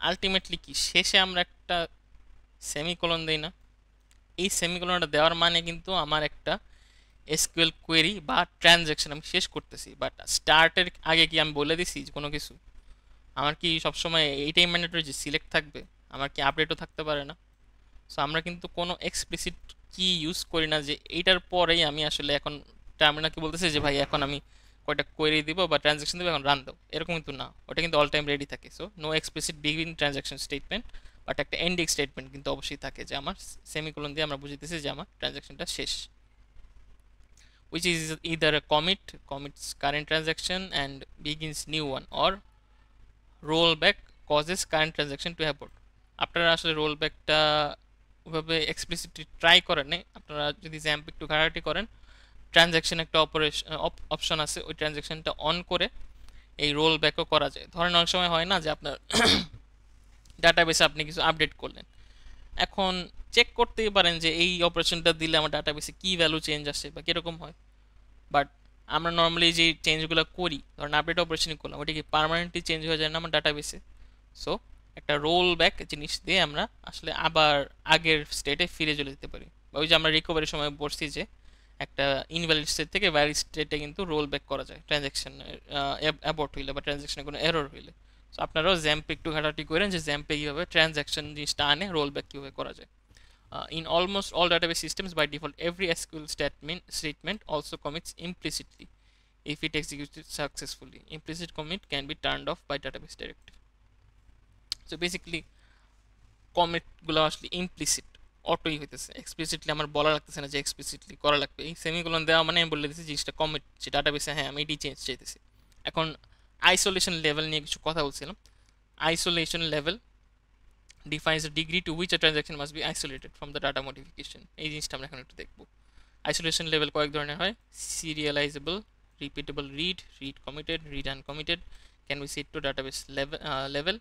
আলটিমেটলি কি শেষে আমরা একটা সেমিকোলন দেই না? এই সেমিকোলনটা দেওয়ার মানে কিন্তু আমার একটা এসকিউএল কোয়েরি বা ট্রানজ্যাকশন আমি শেষ করতেছি, বাট স্টার্টের আগে কি আমি বলে দিছি কোনো কিছু? আমার কি সবসময় এইটাই ম্যান্ডেটরি যে সিলেক্ট থাকবে? আমার কি আপডেটও থাকতে পারে না? সো আমরা কিন্তু কোনো এক্সপ্লিসিট কি ইউজ করি না যে এইটার পরেই আমি আসলে এখন টার্মিনাল কি বলতেছে যে ভাই এখন আমি কয়টা কোয়েরি দিব বা ট্রানজ্যাকশন দিব, এখন রান দাও, এরকম কিন্তু না। ওটা কিন্তু অল টাইম রেডি থাকে। So no explicit begin transaction statement, but একটা এন্ডিং স্টেটমেন্ট কিন্তু অবশ্যই থাকে, যে আমার সেমিকোলন দিয়ে আমরা বুঝিতেছি যে আমার ট্রানজ্যাকশনটা শেষ, which is either a commits current transaction and begins new one, or rollback causes current transaction to abort। আপনারা আসলে রোলব্যাকটা ওভাবে এক্সপ্লিসিটলি ট্রাই করেন নাই, আপনারা যদি জ্যাম্প একটু ঘাটাঘাটি করেন, ট্রানজ্যাকশন একটা অপশন আছে, ওই ট্রানজ্যাকশনটা অন করে এই রোল ব্যাকও করা যায়। ধরেন অনেক সময় হয় না যে আপনার ডাটাবেসে আপনি কিছু আপডেট করলেন, এখন চেক করতেই পারেন যে এই অপারেশনটা দিলে আমার ডাটাবেসে কী ভ্যালু চেঞ্জ আসে বা কীরকম হয়, বাট আমরা নর্মালি যে চেঞ্জগুলো করি, ধরেন আপডেট অপারেশন করলাম, ওটা কি পার্মানেন্টলি চেঞ্জ হয়ে যায় না আমার ডাটাবেসে? সো একটা রোল ব্যাক জিনিস দিয়ে আমরা আসলে আবার আগের স্টেটে ফিরে চলে যেতে পারি। ওই যে আমরা রিকভারির সময় বলছি যে একটা ইনভ্যালিড স্টেট থেকে ভ্যালিড স্টেটে কিন্তু রোল ব্যাক করা যায় ট্রানজ্যাকশন অ্যাবর্ট হইলে বা ট্রানজ্যাকশনে কোনো এরর হইলে। সো আপনারাও জ্যাম্পে একটু ঘাটাঘাটি করেন যে জ্যাম্পে কীভাবে ট্রানজ্যাকশন জিনিসটা আনে রোল ব্যাক কীভাবে করা যায়। In almost all database systems, by default, every SQL statement also commits implicitly if it executed successfully. Implicit commit can be turned off by database directive. So basically, commit গুলো আসলে implicit অটোই হইতেছে, explicitly আমার বলা লাগতেছে না যে explicitly করা লাগবে। এই সেমিকোলন দেওয়া মানে আমি বলে দিচ্ছি জিনিসটা কমিট যে ডাটাবেসে হ্যাঁ আমি এটি চেঞ্জ চাইতেছি। এখন আইসোলেশন লেভেল নিয়ে কিছু কথা বলছিলাম। Isolation level defines the degree to which a transaction must be isolated from the data modification। এই জিনিসটা আমরা এখন একটু দেখব। আইসোলেশন লেভেল কয়েক ধরনের হয়, serializable, repeatable, read committed, read uncommitted, can be set to database level.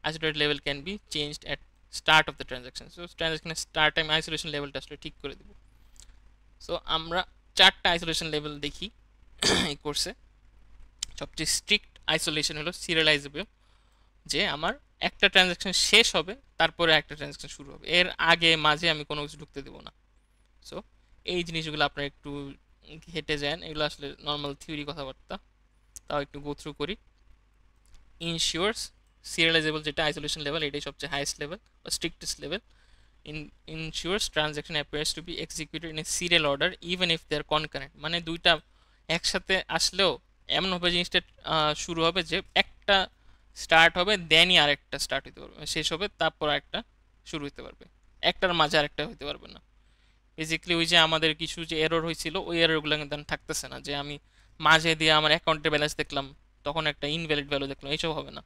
Isolated level can be changed at start of the transaction. So transaction start time isolation লেভেলটা আসলে ঠিক করে দেব। সো আমরা চারটা আইসোলেশন লেভেল দেখি এই কোর্সে। সবচেয়ে স্ট্রিক্ট আইসোলেশন হলো সিরিয়ালাইজেবল, যে আমার একটা ট্রানজ্যাকশন শেষ হবে তারপরে একটা ট্রানজ্যাকশন শুরু হবে, এর আগে মাঝে আমি কোনো কিছু ঢুকতে দেবো না। সো এই জিনিসগুলো আপনারা একটু হেঁটে যান, এগুলো আসলে নর্মাল থিওরি কথাবার্তা, তাও একটু গো থ্রু করি। ইনশিওরস সিরিয়ালাইজেবল যেটা আইসোলেশন লেভেল, এটাই সবচেয়ে হাইয়েস্ট লেভেল বা স্ট্রিক্টেস্ট level. ensures transaction appears to be executed in a serial order even if they are concurrent। মানে দুইটা একসাথে আসলেও এমনভাবে জিনিসটা শুরু হবে যে একটা স্টার্ট হবে দেনই আরেকটা স্টার্ট হতে পারবে, শেষ হবে তারপর একটা শুরু হতে পারবে, একটার মাঝে আরেকটা হতে পারবে না। বেসিক্যালি ওই যে আমাদের কিছু যে এরর হয়েছিল ওই এররগুলো কিন্তু থাকতেছে না, যে আমি মাঝে দিয়ে আমার অ্যাকাউন্টের ব্যালেন্স দেখলাম তখন একটা ইনভ্যালিড ভ্যালু দেখলাম, এইসব হবে না।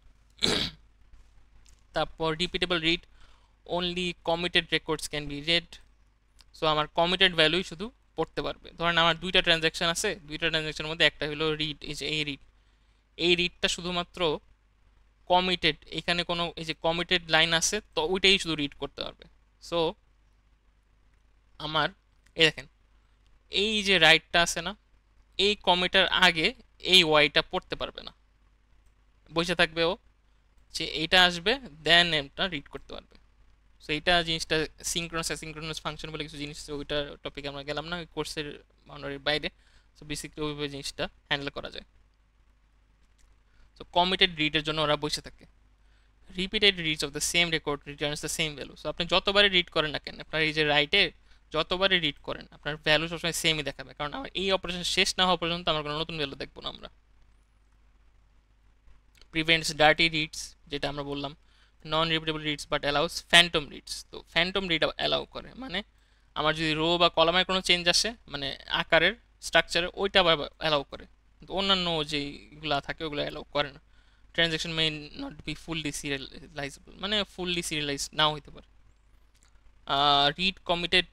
তারপর repeatable read, only committed records can be read। So আমার কমিটেড ভ্যালুই শুধু পড়তে পারবে। ধরেন আমার দুইটা ট্রানজ্যাকশন আছে, দুইটা ট্রানজ্যাকশনের মধ্যে একটা হলো রিড, এই যে এই রিডটা শুধুমাত্র কমিটেড, এখানে কোনো এই যে কমিটেড লাইন আছে তো ওইটাই শুধু রিড করতে পারবে। সো আমার এই দেখেন এই যে রাইটটা আছে না, এই কমিটার আগে এই ওয়াইটা পড়তে পারবে না, বসে থাকবে ও যে এইটা আসবে দেন এটা রিড করতে পারবে। সো এইটা জিনিসটা সিঙ্ক্রোনাস অ্যাসিঙ্ক্রোনাস ফাংশন বলে কিছু জিনিস আছে, ওইটা টপিকে আমরা গেলাম না, কোর্সের বাউন্ডারির বাইরে। সো বেসিক্যালি ওইভাবে জিনিসটা হ্যান্ডেল করা যায়। সো কমিটেড রিডের জন্য ওরা বসে থাকে। Repeated reads of the same record Returns the same value. So আপনি যতবারই রিড করেন না কেন, আপনার এই যে রাইটে যতবারই রিড করেন আপনার ভ্যালু সবসময় সেমই দেখাবে, কারণ আমার এই অপারেশন শেষ না হওয়া পর্যন্ত আমার কোনো নতুন ভ্যালু দেখবো না আমরা। প্রিভেন্টস ডার্টি রিডস, যেটা আমরা বললাম। Non repeatable reads but allows phantom reads. তো ফ্যান্টম রিড অ্যালাউ করে, মানে আমার যদি রো বা কলামের কোনো চেঞ্জ আসে মানে আকারের স্ট্রাকচারে, ওইটা আবার অ্যালাউ করে, কিন্তু অন্যান্য যেগুলো থাকে ওগুলো অ্যালাউ করে না। Transaction may not be fully serializable, মানে ফুললি সিরিয়ালাইজ নাও হতে পারে। রিড কমিটেড,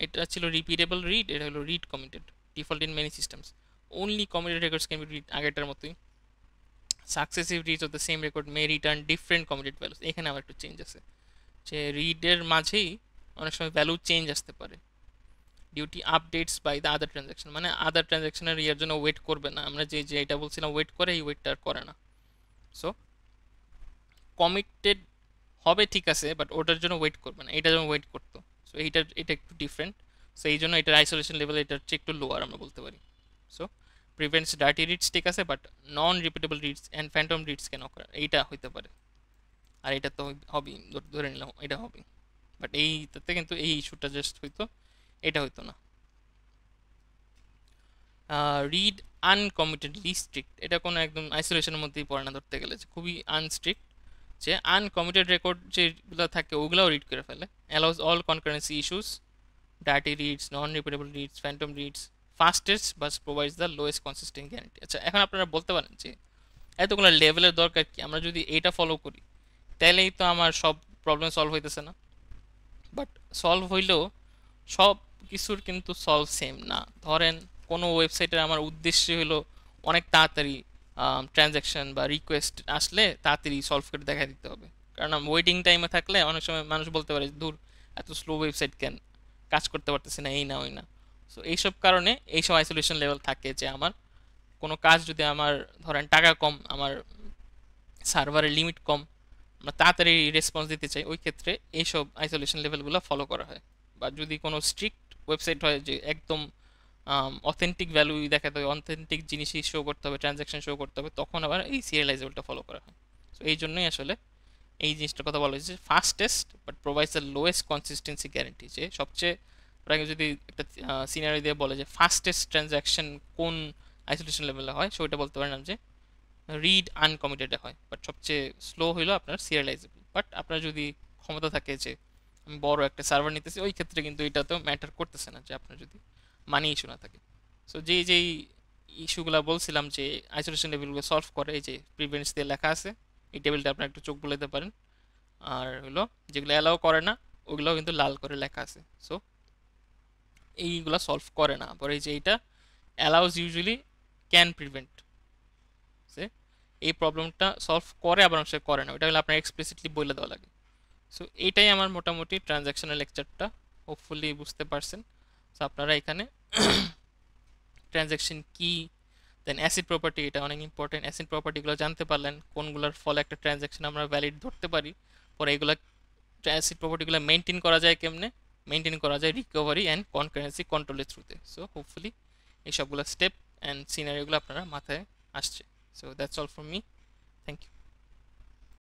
এটা ছিল রিপিটেবল রিড, এটা হলো read committed. Default in many systems, only committed records can be read, আগেরটার মতোই। Successive reads of the same record May return different committed values. এখানে আবার একটু চেঞ্জ আছে, যে রিডের মাঝেই অনেক সময় ভ্যালু চেঞ্জ আসতে পারে। ডিউটি updates by the other transaction, মানে আদার ট্রানজ্যাকশনের ইয়ার জন্য ওয়েট করবে না, আমরা যে এটা বলছিলাম ওয়েট করে, এই ওয়েটটা আর করে না। সো কমিটেড হবে ঠিক আছে, বাট ওটার জন্য ওয়েট করবে না, এটার জন্য ওয়েট করতো। সো এটা একটু ডিফারেন্ট। সো এই জন্য এটার আইসোলেশন লেভেল এটার চেয়ে একটু লোয়ার আমরা বলতে পারি। সো প্রিভেন্টস ডার্টি রিডস ঠিক আছে, but non repeatable reads and Phantom reads কেন করে, এইটা হইতে পারে। আর এটা তো হবেই, ধরে নিলাম এটা হবে, বাট এইটাতে কিন্তু এই ইস্যুটা জাস্ট হইতো, এটা হইতো না। রিড আনকমিটেডলি স্ট্রিক্ট, এটা কোনো একদম আইসোলেশনের মধ্যেই পড়ে না ধরতে গেলে, যে খুবই আনস্ট্রিক্ট, যে আনকমিটেড রেকর্ড যেগুলো থাকে ওগুলোও রিড করে ফেলে। Allows all concurrency issues, dirty reads, non repeatable reads, Phantom reads, fastest bus provides the lowest consistent guarantee. আচ্ছা এখন আপনারা বলতে পারেন যে এতগুলো লেভেলের দরকার কি, আমরা যদি এইটা ফলো করি তাহলেই তো আমার সব প্রবলেম সলভ হইতেছে না। বাট সলভ হইলেও সব কিছুর কিন্তু সলভ সেম না। ধরেন কোনো ওয়েবসাইটের আমার উদ্দেশ্য হলো অনেক তাড়াতাড়ি ট্রানজ্যাকশন বা রিকোয়েস্ট আসলে তাড়াতাড়ি সলভ করে দেখা দিতে হবে, কারণ ওয়েটিং টাইমে থাকলে অনেক সময় মানুষ বলতে পারে দূর এত স্লো ওয়েবসাইট কেন, কাজ করতে পারতেছে না, এই না ওই না। সো এইসব কারণে এইসব আইসোলেশন লেভেল থাকে, যে আমার কোনো কাজ যদি আমার ধরেন টাকা কম, আমার সার্ভারের লিমিট কম, আমরা তাড়াতাড়ি রেসপন্স দিতে চাই, ওই ক্ষেত্রে এইসব আইসোলেশন লেভেলগুলো ফলো করা হয়। বা যদি কোনো স্ট্রিক্ট ওয়েবসাইট হয় যে একদম অথেন্টিক ভ্যালু দেখাতে হবে, অথেন্টিক জিনিসই শো করতে হবে, ট্রানজ্যাকশন শো করতে হবে, তখন আবার এই সিরিয়ালাইজেবলটা ফলো করা হয়। সো এই জন্যই আসলে এই জিনিসটার কথা বলা হয়েছে fastest but provides the lowest consistency guarantee, যে সবচেয়ে ওরা যদি একটা সিনারি দিয়ে বলে যে ফাস্টেস্ট ট্রানজ্যাকশন কোন আইসোলেশন লেভেলে হয়, সো এটা বলতে পারেন যে রিড আনকমিটেডে হয়, বাট সবচেয়ে স্লো হইলো আপনার সিরিয়ালাইজেবল। বাট আপনার যদি ক্ষমতা থাকে যে আমি বড় একটা সার্ভার নিতেছি, ওই ক্ষেত্রে কিন্তু এটা তো ম্যাটার করতেছে না যে আপনার যদি মানি ইস্যু না থাকে। সো যেই যেই ইস্যুগুলো বলছিলাম যে আইসোলেশন লেভেলগুলো সলভ করে, এই যে প্রিভেন্টস দিয়ে লেখা আছে, এই টেবিলটা আপনার একটু চোখ বুলাতে পারেন। আর হলো যেগুলো অ্যালাউ করে না, ওগুলোও কিন্তু লাল করে লেখা আছে। সো এইগুলা সলভ করে না, পরে এই যে এইটা অ্যালাউজ ইউজুয়ালি ক্যান প্রিভেন্ট, সে এই প্রবলেমটা সলভ করে আবার অংশে করে না, ওটা হলে আপনার এক্সপ্লিসিটলি বলে দেওয়া লাগে। সো এইটাই আমার মোটামুটি ট্রানজ্যাকশনাল লেকচারটা, হোপফুলি বুঝতে পারছেন। সো আপনারা এখানে ট্রানজ্যাকশন কি, দেন অ্যাসিড প্রপার্টি, এটা অনেক ইম্পর্টেন্ট, অ্যাসিড প্রপার্টিগুলো জানতে পারলেন, কোনগুলোর ফলে একটা ট্রানজ্যাকশন আমরা ভ্যালিড ধরতে পারি, পরে এগুলো অ্যাসিড প্রপার্টিগুলো মেনটেন করা যায় কেমনে, মেনটেন করা যায় রিকভারি অ্যান্ড কনকারেন্সি কন্ট্রোলের থ্রুতে। সো হোপফুলি এই সবগুলো স্টেপ অ্যান্ড সিনারিওগুলো আপনারা মাথায় আসছে। So that's all from me, thank you.